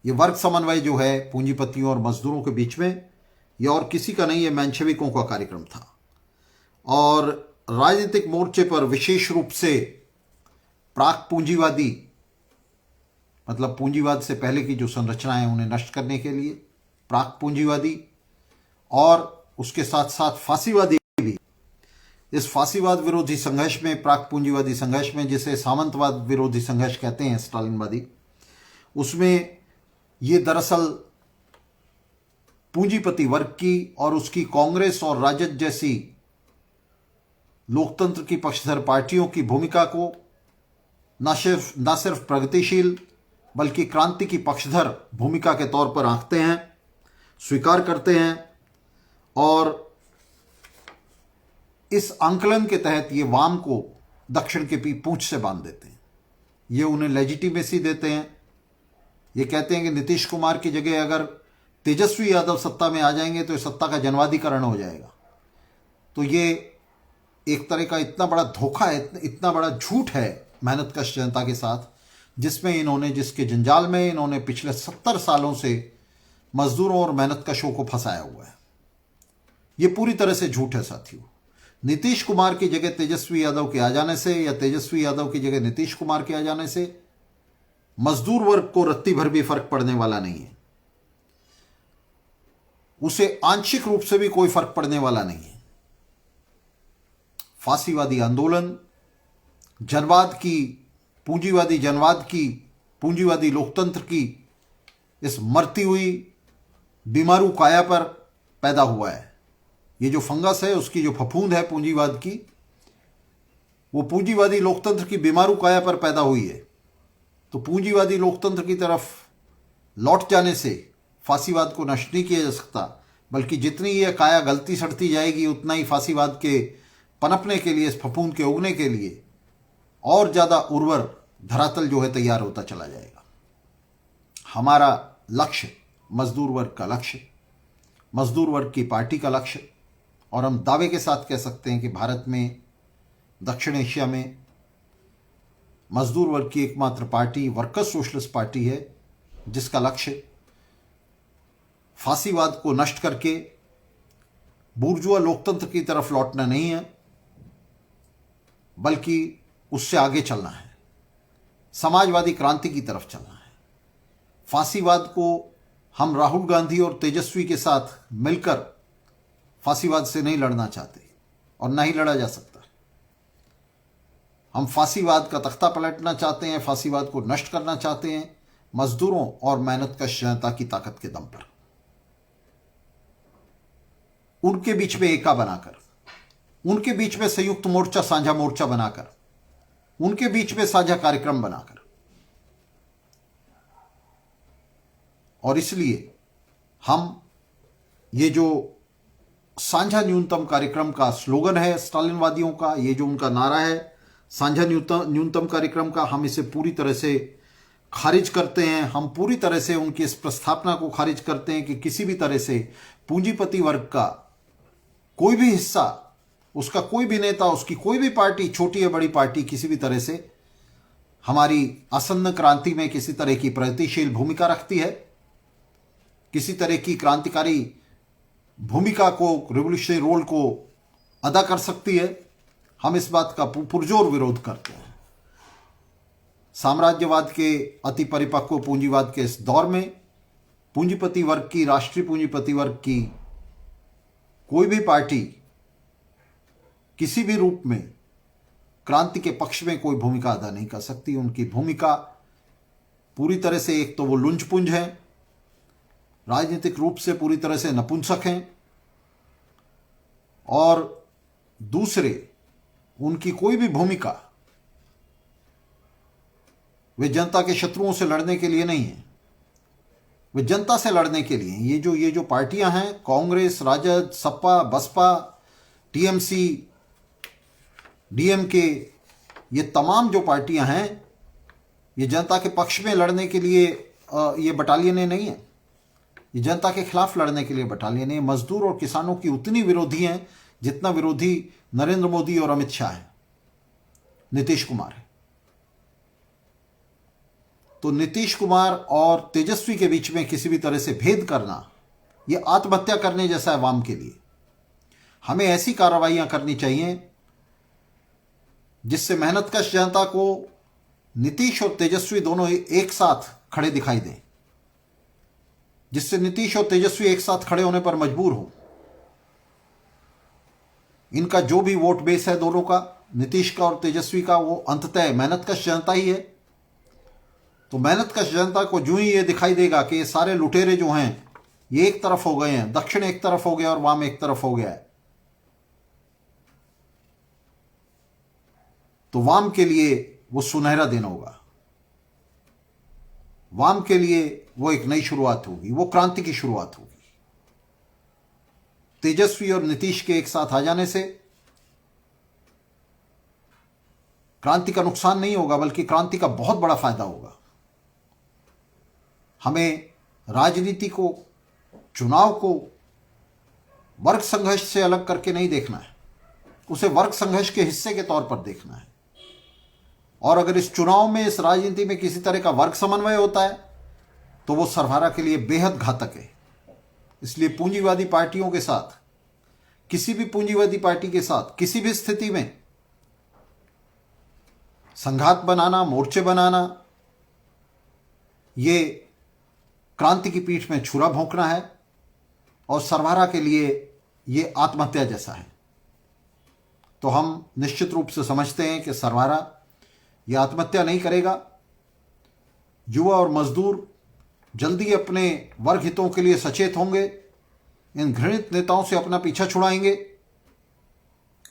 Speaker 1: ये वर्ग समन्वय जो है पूंजीपतियों और मजदूरों के बीच में, ये और किसी का नहीं, ये मेंशेविकों का कार्यक्रम था। और राजनीतिक मोर्चे पर विशेष रूप से प्राक पूंजीवादी, मतलब पूंजीवाद से पहले की जो संरचनाएं हैं उन्हें नष्ट करने के लिए प्राक पूंजीवादी, और उसके साथ साथ फांसीवादी भी, इस फांसीवाद विरोधी संघर्ष में, प्राक पूंजीवादी संघर्ष में, जिसे सामंतवाद विरोधी संघर्ष कहते हैं स्टालिनवादी, उसमें ये दरअसल पूंजीपति वर्ग की और उसकी कांग्रेस और राजद जैसी लोकतंत्र की पक्षधर पार्टियों की भूमिका को न सिर्फ प्रगतिशील बल्कि क्रांति की पक्षधर भूमिका के तौर पर आंकते हैं, स्वीकार करते हैं, और इस आंकलन के तहत ये वाम को दक्षिण के पूंछ से बांध देते हैं। ये उन्हें लेजिटिमेसी देते हैं। ये कहते हैं कि नीतीश कुमार की जगह अगर तेजस्वी यादव सत्ता में आ जाएंगे तो सत्ता का जनवादीकरण हो जाएगा। तो ये एक तरह का इतना बड़ा धोखा है, इतना बड़ा झूठ है मेहनतकश जनता के साथ, जिसके जंजाल में इन्होंने पिछले 70 सालों से मजदूरों और मेहनतकशों को फंसाया हुआ है। ये पूरी तरह से झूठ है साथियों। नीतीश कुमार की जगह तेजस्वी यादव के आ जाने से या तेजस्वी यादव की जगह नीतीश कुमार के आ जाने से मजदूर वर्ग को रत्ती भर भी फर्क पड़ने वाला नहीं है। उसे आंशिक रूप से भी कोई फर्क पड़ने वाला नहीं है। फांसीवादी आंदोलन, जनवाद की, पूंजीवादी जनवाद की, पूंजीवादी लोकतंत्र की इस मरती हुई बीमारू काया पर पैदा हुआ है। ये जो फंगस है, उसकी जो फफूंद है पूंजीवाद की, वो पूंजीवादी लोकतंत्र की बीमारू काया पर पैदा हुई है। तो पूंजीवादी लोकतंत्र की तरफ लौट जाने से फांसीवाद को नष्ट नहीं किया जा सकता, बल्कि जितनी यह काया गलती सड़ती जाएगी उतना ही फांसीवाद के पनपने के लिए, इस फफूंद के उगने के लिए और ज़्यादा उर्वर धरातल जो है तैयार होता चला जाएगा। हमारा लक्ष्य, मजदूर वर्ग का लक्ष्य, मजदूर वर्ग की पार्टी का लक्ष्य, और हम दावे के साथ कह सकते हैं कि भारत में, दक्षिण एशिया में मजदूर वर्ग की एकमात्र पार्टी वर्कर्स सोशलिस्ट पार्टी है, जिसका लक्ष्य फांसीवाद को नष्ट करके बूर्जुआ लोकतंत्र की तरफ लौटना नहीं है, बल्कि उससे आगे चलना है, समाजवादी क्रांति की तरफ चलना है। फांसीवाद को हम राहुल गांधी और तेजस्वी के साथ मिलकर फांसीवाद से नहीं लड़ना चाहते और ना ही लड़ा जा सकता। हम फांसीवाद का तख्ता पलटना चाहते हैं, फांसीवाद को नष्ट करना चाहते हैं, मजदूरों और मेहनतकश जनता की ताकत के दम पर। उनके बीच में एका बनाकर, उनके बीच में संयुक्त मोर्चा, साझा मोर्चा बनाकर, उनके बीच में साझा कार्यक्रम बनाकर। और इसलिए हम ये जो साझा न्यूनतम कार्यक्रम का स्लोगन है स्टालिनवादियों का, ये जो उनका नारा है साझा न्यूनतम कार्यक्रम का, हम इसे पूरी तरह से खारिज करते हैं। हम पूरी तरह से उनकी इस प्रस्तावना को खारिज करते हैं कि किसी भी तरह से पूंजीपति वर्ग का कोई भी हिस्सा, उसका कोई भी नेता, उसकी कोई भी पार्टी, छोटी या बड़ी पार्टी, किसी भी तरह से हमारी आसन्न क्रांति में किसी तरह की प्रगतिशील भूमिका रखती है, किसी तरह की क्रांतिकारी भूमिका को, रिवोल्यूशनरी रोल को अदा कर सकती है, हम इस बात का पुरजोर विरोध करते हैं। साम्राज्यवाद के अति परिपक्व पूंजीवाद के इस दौर में पूंजीपति वर्ग की, राष्ट्रीय पूंजीपति वर्ग की कोई भी पार्टी किसी भी रूप में क्रांति के पक्ष में कोई भूमिका अदा नहीं कर सकती। उनकी भूमिका पूरी तरह से, एक तो वो लुंजपुंज है, राजनीतिक रूप से पूरी तरह से नपुंसक हैं, और दूसरे उनकी कोई भी भूमिका वे जनता के शत्रुओं से लड़ने के लिए नहीं है, वे जनता से लड़ने के लिए। ये जो पार्टियां हैं, कांग्रेस, राजद, सपा, बसपा, टीएमसी, डीएमके, ये तमाम जो पार्टियां हैं, ये जनता के पक्ष में लड़ने के लिए ये बटालियनें नहीं है, ये जनता के खिलाफ लड़ने के लिए बटालियनें। मजदूर और किसानों की उतनी विरोधी हैं जितना विरोधी नरेंद्र मोदी और अमित शाह है, नीतीश कुमार है। तो नीतीश कुमार और तेजस्वी के बीच में किसी भी तरह से भेद करना, यह आत्महत्या करने जैसा है वाम के लिए। हमें ऐसी कार्रवाइयां करनी चाहिए जिससे मेहनतकश जनता को नीतीश और तेजस्वी दोनों एक साथ खड़े दिखाई दें, जिससे नीतीश और तेजस्वी एक साथ खड़े होने पर मजबूर हो। इनका जो भी वोट बेस है दोनों का, नीतीश का और तेजस्वी का, वो अंततः मेहनतकश जनता ही है। तो मेहनतकश जनता को जो ही ये दिखाई देगा कि ये सारे लुटेरे जो हैं ये एक तरफ हो गए हैं, दक्षिण एक तरफ हो गया और वाम एक तरफ हो गया है, तो वाम के लिए वो सुनहरा दिन होगा। वाम के लिए वो एक नई शुरुआत होगी, वो क्रांति की शुरुआत होगी। तेजस्वी और नीतीश के एक साथ आ जाने से क्रांति का नुकसान नहीं होगा, बल्कि क्रांति का बहुत बड़ा फायदा होगा। हमें राजनीति को, चुनाव को वर्ग संघर्ष से अलग करके नहीं देखना है, उसे वर्ग संघर्ष के हिस्से के तौर पर देखना है। और अगर इस चुनाव में, इस राजनीति में किसी तरह का वर्ग समन्वय होता है तो वो सरवारा के लिए बेहद घातक है। इसलिए पूंजीवादी पार्टियों के साथ, किसी भी पूंजीवादी पार्टी के साथ किसी भी स्थिति में संघात बनाना, मोर्चे बनाना, ये क्रांति की पीठ में छुरा भोंकना है और सरवारा के लिए ये आत्महत्या जैसा है। तो हम निश्चित रूप से समझते हैं कि सरवारा ये आत्महत्या नहीं करेगा। युवा और मजदूर जल्दी अपने वर्ग हितों के लिए सचेत होंगे, इन घृणित नेताओं से अपना पीछा छुड़ाएंगे,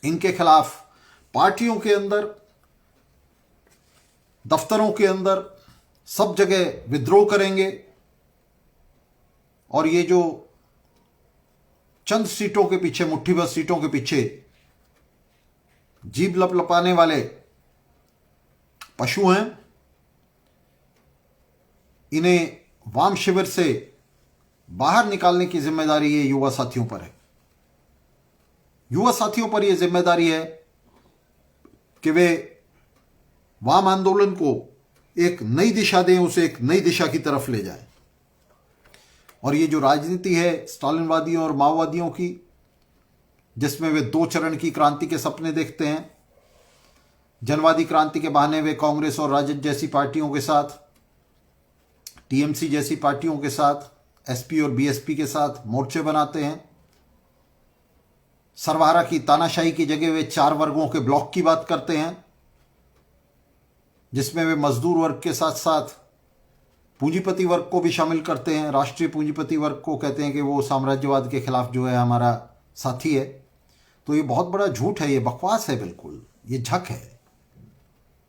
Speaker 1: इनके खिलाफ पार्टियों के अंदर, दफ्तरों के अंदर, सब जगह विद्रोह करेंगे। और ये जो चंद सीटों के पीछे, मुट्ठी भर सीटों के पीछे जीभ लपलपाने वाले पशु हैं, इन्हें वाम शिविर से बाहर निकालने की जिम्मेदारी ये युवा साथियों पर है। युवा साथियों पर यह जिम्मेदारी है कि वे वाम आंदोलन को एक नई दिशा दें, उसे एक नई दिशा की तरफ ले जाएं। और ये जो राजनीति है स्टालिनवादियों और माओवादियों की, जिसमें वे 2 चरण की क्रांति के सपने देखते हैं, जनवादी क्रांति के बहाने वे कांग्रेस और राजद जैसी पार्टियों के साथ, टीएमसी जैसी पार्टियों के साथ, एसपी और बीएसपी के साथ मोर्चे बनाते हैं। सरवारा की तानाशाही की जगह वे 4 वर्गों के ब्लॉक की बात करते हैं, जिसमें वे मजदूर वर्ग के साथ साथ पूंजीपति वर्ग को भी शामिल करते हैं। राष्ट्रीय पूंजीपति वर्ग को कहते हैं कि वो साम्राज्यवाद के खिलाफ जो है हमारा साथी है। तो ये बहुत बड़ा झूठ है, ये बकवास है, बिल्कुल ये झक है।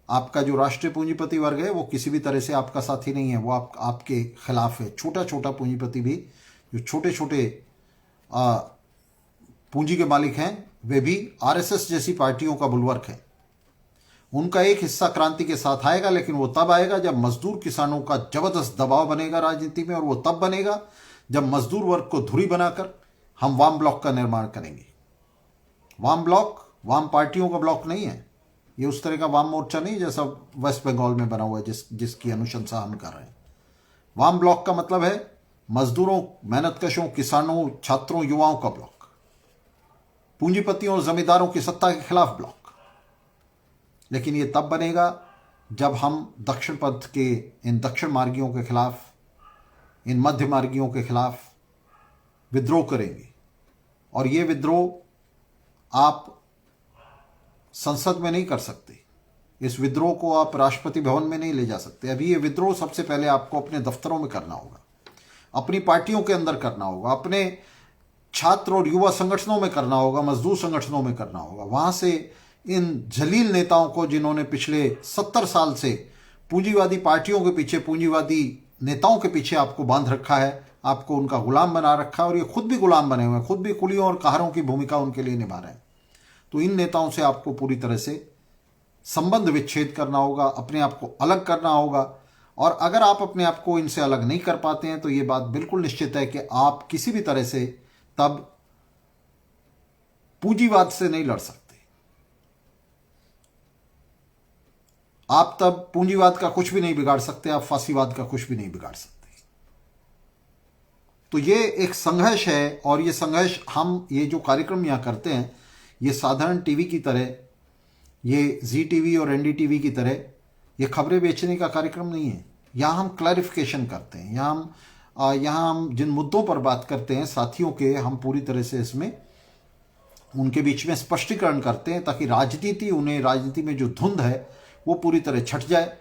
Speaker 1: आपका जो राष्ट्रीय पूंजीपति वर्ग है वो किसी भी तरह से आपका साथी नहीं है, वो आपके खिलाफ है। छोटा छोटा पूंजीपति भी, जो छोटे छोटे पूंजी के मालिक हैं, वे भी आरएसएस जैसी पार्टियों का बुलवर्क है। उनका एक हिस्सा क्रांति के साथ आएगा, लेकिन वो तब आएगा जब मजदूर किसानों का जबरदस्त दबाव बनेगा राजनीति में, और वो तब बनेगा जब मजदूर वर्ग को धुरी बनाकर हम वाम ब्लॉक का निर्माण करेंगे। वाम ब्लॉक वाम पार्टियों का ब्लॉक नहीं है, ये उस तरह का वाम मोर्चा नहीं जैसा वेस्ट बंगाल में बना हुआ है, जिसकी अनुशंसा हम कर रहे हैं। वाम ब्लॉक का मतलब है मजदूरों, मेहनतकशों, किसानों, छात्रों, युवाओं का ब्लॉक, पूंजीपतियों और जमींदारों की सत्ता के खिलाफ ब्लॉक। लेकिन ये तब बनेगा जब हम दक्षिण पथ के, इन दक्षिण मार्गियों के खिलाफ, इन मध्य मार्गियों के खिलाफ विद्रोह करेंगे। और ये विद्रोह आप संसद में नहीं कर सकते, इस विद्रोह को आप राष्ट्रपति भवन में नहीं ले जा सकते। अभी ये विद्रोह सबसे पहले आपको अपने दफ्तरों में करना होगा, अपनी पार्टियों के अंदर करना होगा, अपने छात्र और युवा संगठनों में करना होगा, मजदूर संगठनों में करना होगा। वहां से इन जलील नेताओं को, जिन्होंने पिछले 70 साल से पूंजीवादी पार्टियों के पीछे, पूंजीवादी नेताओं के पीछे आपको बांध रखा है, आपको उनका गुलाम बना रखा है, और ये खुद भी गुलाम बने हुए हैं, खुद भी कुलियों और काहरों की भूमिका उनके लिए निभा रहे हैं। तो इन नेताओं से आपको पूरी तरह से संबंध विच्छेद करना होगा, अपने आप को अलग करना होगा। और अगर आप अपने आप को इनसे अलग नहीं कर पाते हैं तो ये बात बिल्कुल निश्चित है कि आप किसी भी तरह से तब पूंजीवाद से नहीं लड़ सकते। आप तब पूंजीवाद का कुछ भी नहीं बिगाड़ सकते, आप फांसीवाद का कुछ भी नहीं बिगाड़ सकते। तो ये एक संघर्ष है, और ये संघर्ष, हम ये जो कार्यक्रम यहाँ करते हैं, ये साधारण टीवी की तरह, ये जी टीवी और एनडीटीवी की तरह ये खबरें बेचने का कार्यक्रम नहीं है। यहाँ हम क्लैरिफिकेशन करते हैं, यहाँ हम जिन मुद्दों पर बात करते हैं साथियों के, हम पूरी तरह से इसमें उनके बीच में स्पष्टीकरण करते हैं, ताकि राजनीति में जो धुंध है वो पूरी तरह छट जाए,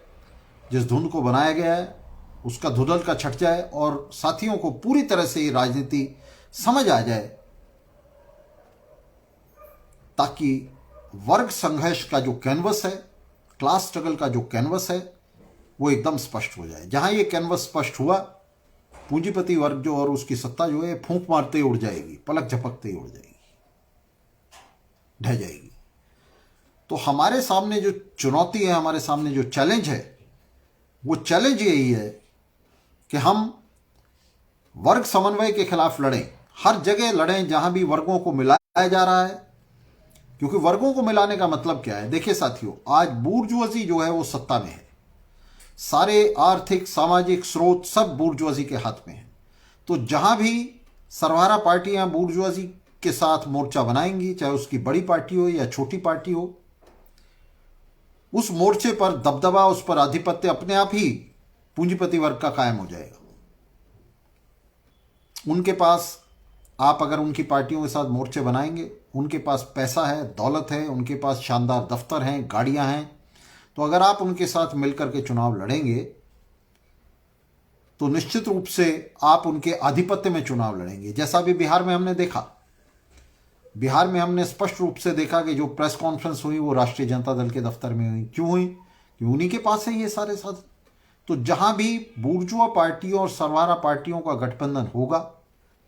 Speaker 1: जिस धुंध को बनाया गया है उसका धुंधल का छट जाए, और साथियों को पूरी तरह से ये राजनीति समझ आ जाए, ताकि वर्ग संघर्ष का जो कैनवस है, क्लास स्ट्रगल का जो कैनवस है, वो एकदम स्पष्ट हो जाए। जहां ये कैनवस स्पष्ट हुआ, पूंजीपति वर्ग जो और उसकी सत्ता जो है फूंक मारते ही उड़ जाएगी, पलक झपकते ही उड़ जाएगी, ढह जाएगी। तो हमारे सामने जो चुनौती है, हमारे सामने जो चैलेंज है, वो चैलेंज यही है कि हम वर्ग समन्वय के खिलाफ लड़ें, हर जगह लड़ें जहां भी वर्गों को मिलाया जा रहा है। क्योंकि वर्गों को मिलाने का मतलब क्या है? देखिए साथियों, आज बूर्जुआजी जो है वो सत्ता में है, सारे आर्थिक सामाजिक स्रोत सब बूर्जुआजी के हाथ में है। तो जहां भी सरवारा पार्टियां बूर्जुआजी के साथ मोर्चा बनाएंगी, चाहे उसकी बड़ी पार्टी हो या छोटी पार्टी हो, उस मोर्चे पर दबदबा, उस पर आधिपत्य अपने आप ही पूंजीपति वर्ग का कायम हो जाएगा। उनके पास, आप अगर उनकी पार्टियों के साथ मोर्चे बनाएंगे, उनके पास पैसा है, दौलत है, उनके पास शानदार दफ्तर हैं, गाड़ियां हैं, तो अगर आप उनके साथ मिलकर के चुनाव लड़ेंगे तो निश्चित रूप से आप उनके आधिपत्य में चुनाव लड़ेंगे। जैसा भी बिहार में हमने देखा, बिहार में हमने स्पष्ट रूप से देखा कि जो प्रेस कॉन्फ्रेंस हुई वो राष्ट्रीय जनता दल के दफ्तर में हुई। क्यों हुई? क्योंकि उन्हीं के पास है ये सारे साधन। तो जहां भी बूर्जुआ पार्टियों और सरवारा पार्टियों का गठबंधन होगा,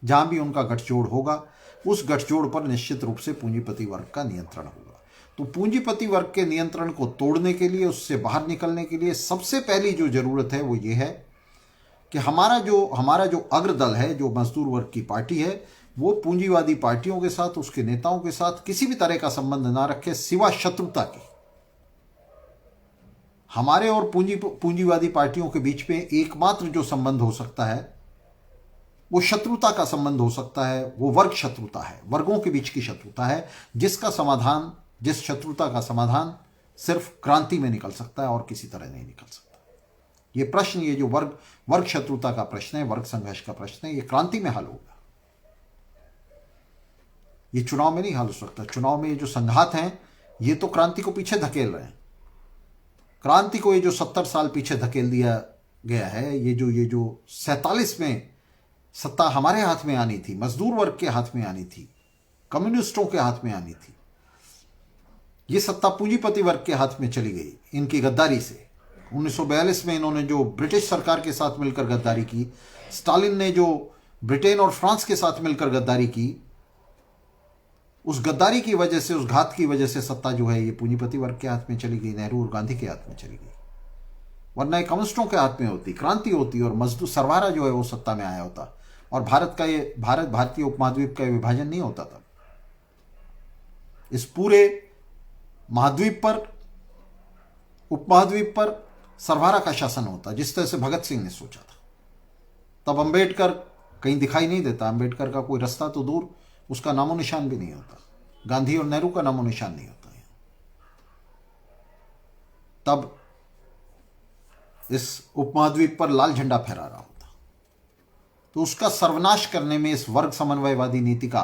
Speaker 1: जहां भी उनका गठजोड़ होगा, उस गठजोड़ पर निश्चित रूप से पूंजीपति वर्ग का नियंत्रण होगा। तो पूंजीपति वर्ग के नियंत्रण को तोड़ने के लिए, उससे बाहर निकलने के लिए सबसे पहली जो जरूरत है वो ये है कि हमारा जो अग्रदल है, जो मजदूर वर्ग की पार्टी है, वो पूंजीवादी पार्टियों के साथ, उसके नेताओं के साथ किसी भी तरह का संबंध ना रखे सिवा शत्रुता के। हमारे और पूंजीवादी पार्टियों के बीच में एकमात्र जो संबंध हो सकता है वो शत्रुता का संबंध हो सकता है, वो वर्ग शत्रुता है, वर्गों के बीच की शत्रुता है, जिसका समाधान, जिस शत्रुता का समाधान सिर्फ क्रांति में निकल सकता है और किसी तरह नहीं निकल सकता। ये प्रश्न, ये जो वर्ग शत्रुता का प्रश्न है, वर्ग संघर्ष का प्रश्न है, ये क्रांति में हल होगा, ये चुनाव में नहीं हल हो सकता। चुनाव में ये जो संघात हैं, ये तो क्रांति को पीछे धकेल रहे हैं। क्रांति को ये जो 70 साल पीछे धकेल दिया गया है, ये जो 47 में सत्ता हमारे हाथ में आनी थी, मजदूर वर्ग के हाथ में आनी थी, कम्युनिस्टों के हाथ में आनी थी, ये सत्ता पूंजीपति वर्ग के हाथ में चली गई इनकी गद्दारी से। 1942 में इन्होंने जो ब्रिटिश सरकार के साथ मिलकर गद्दारी की, स्टालिन ने जो ब्रिटेन और फ्रांस के साथ मिलकर गद्दारी की, उस गद्दारी की वजह से, उस घात की वजह से सत्ता जो है ये पूंजीपति वर्ग के हाथ में चली गई, नेहरू और गांधी के हाथ में चली गई। वरना ये कम्युनिस्टों के हाथ में होती, क्रांति होती और मजदूर सरवारा जो है वो सत्ता में आया होता और भारतीय उपमहाद्वीप का विभाजन नहीं होता था। इस पूरे महाद्वीप पर, उपमहाद्वीप पर सरवारा का शासन होता, जिस तरह से भगत सिंह ने सोचा था। तब अंबेडकर कहीं दिखाई नहीं देता, अंबेडकर का कोई रास्ता तो दूर, उसका नामो निशान भी नहीं होता, गांधी और नेहरू का नामो निशान नहीं होता है। तब इस उपमहाद्वीप पर लाल झंडा फहरा रहा होता। तो उसका सर्वनाश करने में इस वर्ग समन्वयवादी नीति का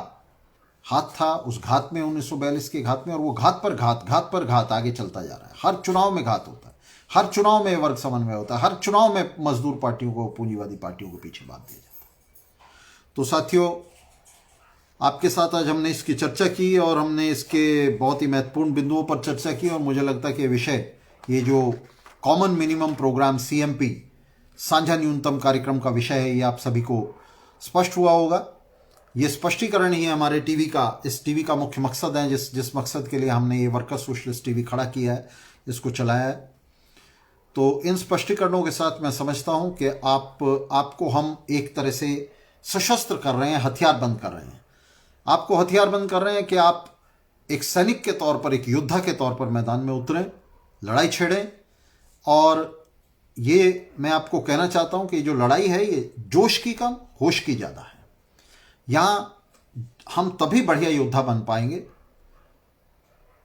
Speaker 1: हाथ था, उस घात में, 1942 के घात में, और वो घात पर घात आगे चलता जा रहा है। हर चुनाव में घात होता है, हर चुनाव में वर्ग समन्वय होता है, हर चुनाव में मजदूर पार्टियों को, पूंजीवादी पार्टियों को पीछे बांध दिया जाता है। तो साथियों, आपके साथ आज हमने इसकी चर्चा की और हमने इसके बहुत ही महत्वपूर्ण बिंदुओं पर चर्चा की, और मुझे लगता है कि विषय, ये जो कॉमन मिनिमम प्रोग्राम CMP, साझा न्यूनतम कार्यक्रम का विषय है, ये आप सभी को स्पष्ट हुआ होगा। ये स्पष्टीकरण ही हमारे इस टीवी का मुख्य मकसद है, जिस मकसद के लिए हमने ये वर्कर सोशलिस्ट टीवी खड़ा किया है, इसको चलाया है। तो इन स्पष्टीकरणों के साथ मैं समझता हूं कि आपको हम एक तरह से सशस्त्र कर रहे हैं, हथियारबंद कर रहे हैं। आपको हथियारबंद कर रहे हैं कि आप एक सैनिक के तौर पर, एक योद्धा के तौर पर मैदान में उतरें, लड़ाई छेड़ें। और ये मैं आपको कहना चाहता हूं कि जो लड़ाई है, ये जोश की कम, होश की ज़्यादा है। यहां हम तभी बढ़िया योद्धा बन पाएंगे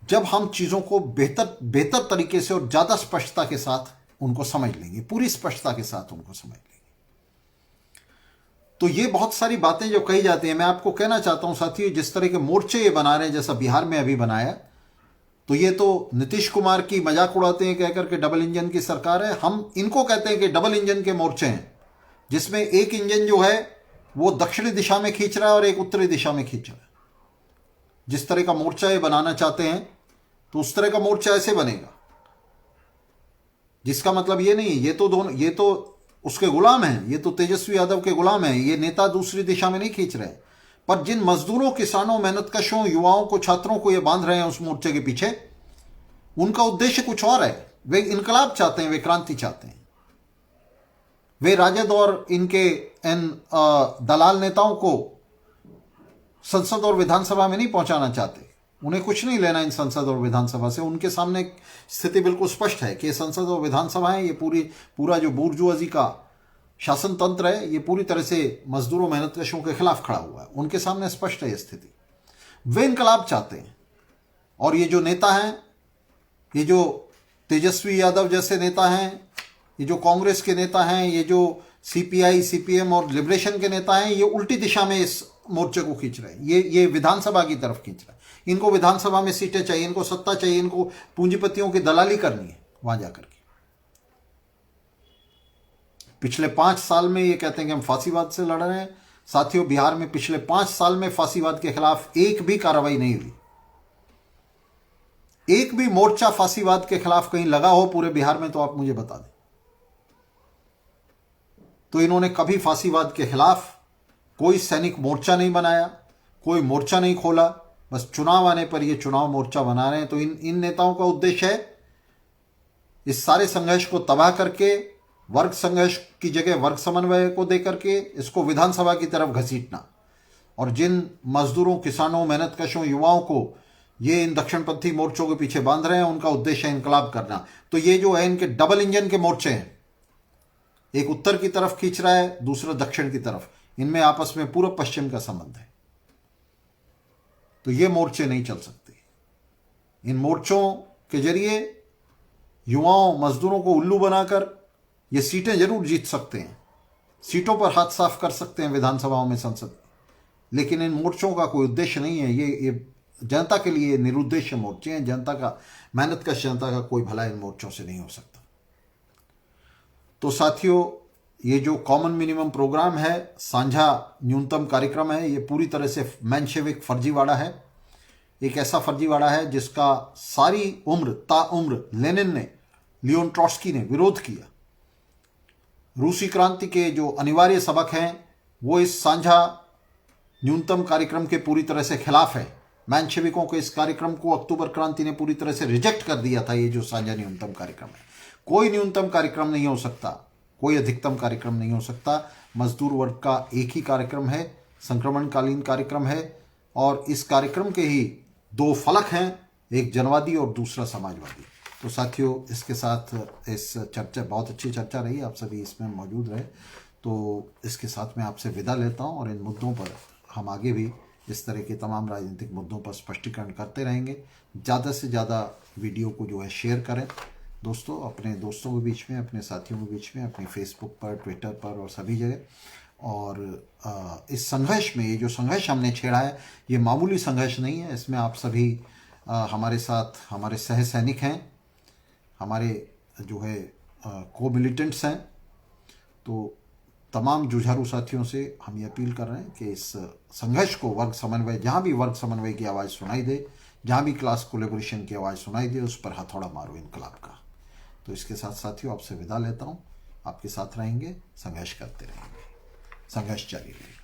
Speaker 1: जब हम चीज़ों को बेहतर तरीके से और ज़्यादा स्पष्टता के साथ उनको समझ लेंगे, पूरी स्पष्टता के साथ उनको समझ लेंगे। तो ये बहुत सारी बातें जो कही जाती हैं, मैं आपको कहना चाहता हूं साथियों, जिस तरह के मोर्चे ये बना रहे हैं, जैसा बिहार में अभी बनाया, तो ये तो नीतीश कुमार की मजाक उड़ाते हैं कहकर के डबल इंजन की सरकार है। हम इनको कहते हैं कि डबल इंजन के मोर्चे हैं, जिसमें एक इंजन जो है वो दक्षिणी दिशा में खींच रहा है और एक उत्तरी दिशा में खींच रहा है। जिस तरह का मोर्चा ये बनाना चाहते हैं, तो उस तरह का मोर्चा ऐसे बनेगा, जिसका मतलब ये नहीं, ये तो उसके गुलाम हैं, ये तो तेजस्वी यादव के गुलाम हैं, ये नेता दूसरी दिशा में नहीं खींच रहे। पर जिन मजदूरों, किसानों, मेहनतकशों, युवाओं को, छात्रों को ये बांध रहे हैं उस मोर्चे के पीछे, उनका उद्देश्य कुछ और है। वे इनकलाब चाहते हैं, वे क्रांति चाहते हैं। वे राजद और इनके इन दलाल नेताओं को संसद और विधानसभा में नहीं पहुंचाना चाहते। उन्हें कुछ नहीं लेना इन संसद और विधानसभा से। उनके सामने स्थिति बिल्कुल स्पष्ट है कि संसद और विधानसभा है, ये पूरा जो बूर्जुआजी का शासन तंत्र है, ये पूरी तरह से मजदूरों मेहनतकशों के खिलाफ खड़ा हुआ है। उनके सामने स्पष्ट है ये स्थिति। वे इनकलाब चाहते हैं। और ये जो नेता हैं, ये जो तेजस्वी यादव जैसे नेता हैं, ये जो कांग्रेस के नेता हैं, ये जो सीपीआई, सीपीएम और लिबरेशन के नेता हैं, ये उल्टी दिशा में इस मोर्चे को खींच रहे हैं। ये विधानसभा की तरफ खींच रहे हैं। इनको विधानसभा में सीटें चाहिए, इनको सत्ता चाहिए, इनको पूंजीपतियों की दलाली करनी है वहां जाकर के। पिछले 5 साल में ये कहते हैं कि हम फांसीवाद से लड़ रहे हैं। साथियों, बिहार में पिछले 5 साल में फांसीवाद के खिलाफ एक भी कार्रवाई नहीं हुई। एक भी मोर्चा फांसीवाद के खिलाफ कहीं लगा हो पूरे बिहार में तो आप मुझे बता दें। तो इन्होंने कभी फांसीवाद के खिलाफ कोई सैनिक मोर्चा नहीं बनाया, कोई मोर्चा नहीं खोला। बस चुनाव आने पर ये चुनाव मोर्चा बना रहे हैं। तो इन नेताओं का उद्देश्य है इस सारे संघर्ष को तबाह करके वर्ग संघर्ष की जगह वर्ग समन्वय को देकर के इसको विधानसभा की तरफ घसीटना, और जिन मजदूरों, किसानों, मेहनतकशों, युवाओं को ये इन दक्षिणपंथी मोर्चों के पीछे बांध रहे हैं, उनका उद्देश्य है इनकलाब करना। तो ये जो है इनके डबल इंजन के मोर्चे हैं, एक उत्तर की तरफ खींच रहा है, दूसरा दक्षिण की तरफ। इनमें आपस में पूर्व पश्चिम का संबंध है। तो ये मोर्चे नहीं चल सकते। इन मोर्चों के जरिए युवाओं, मजदूरों को उल्लू बनाकर ये सीटें जरूर जीत सकते हैं, सीटों पर हाथ साफ कर सकते हैं विधानसभाओं में, संसद में। लेकिन इन मोर्चों का कोई उद्देश्य नहीं है। ये जनता के लिए निरुद्देश्य मोर्चे हैं। जनता का, मेहनत का, जनता का कोई भला इन मोर्चों से नहीं हो सकता। तो साथियों, ये जो कॉमन मिनिमम प्रोग्राम है, साझा न्यूनतम कार्यक्रम है, ये पूरी तरह से मेंशेविक फर्जीवाड़ा है। एक ऐसा फर्जीवाड़ा है जिसका सारी उम्र ताउम्र लेनिन ने, लियोन ट्रॉट्स्की ने विरोध किया। रूसी क्रांति के जो अनिवार्य सबक हैं वो इस साझा न्यूनतम कार्यक्रम के पूरी तरह से खिलाफ है। मेंशेविकों के इस कार्यक्रम को अक्टूबर क्रांति ने पूरी तरह से रिजेक्ट कर दिया था। ये जो साझा न्यूनतम कार्यक्रम है, कोई न्यूनतम कार्यक्रम नहीं हो सकता, कोई अधिकतम कार्यक्रम नहीं हो सकता। मजदूर वर्ग का एक ही कार्यक्रम है, संक्रमणकालीन कार्यक्रम है, और इस कार्यक्रम के ही 2 फलक हैं, एक जनवादी और दूसरा समाजवादी। तो साथियों, इसके साथ इस चर्चा, बहुत अच्छी चर्चा रही, आप सभी इसमें मौजूद रहे। तो इसके साथ मैं आपसे विदा लेता हूं, और इन मुद्दों पर हम आगे भी इस तरह के तमाम राजनीतिक मुद्दों पर स्पष्टीकरण करते रहेंगे। ज़्यादा से ज़्यादा वीडियो को जो है शेयर करें दोस्तों, अपने दोस्तों के बीच में, अपने साथियों के बीच में, अपने फेसबुक पर, ट्विटर पर और सभी जगह। और इस संघर्ष में, ये जो संघर्ष हमने छेड़ा है, ये मामूली संघर्ष नहीं है। इसमें आप सभी हमारे साथ, हमारे सह सैनिक हैं, हमारे जो है को मिलिटेंट्स हैं। तो तमाम जुझारू साथियों से हम ये अपील कर रहे हैं कि इस संघर्ष को वर्ग समन्वय, जहाँ भी वर्ग समन्वय की आवाज़ सुनाई दे, जहाँ भी क्लास कोलेबोरेशन की आवाज़ सुनाई दे, उस पर हथौड़ा मारो इनकलाब का। तो इसके साथ साथियों, आपसे विदा लेता हूँ। आपके साथ रहेंगे, संघर्ष करते रहेंगे, संघर्ष जारी रहेगा।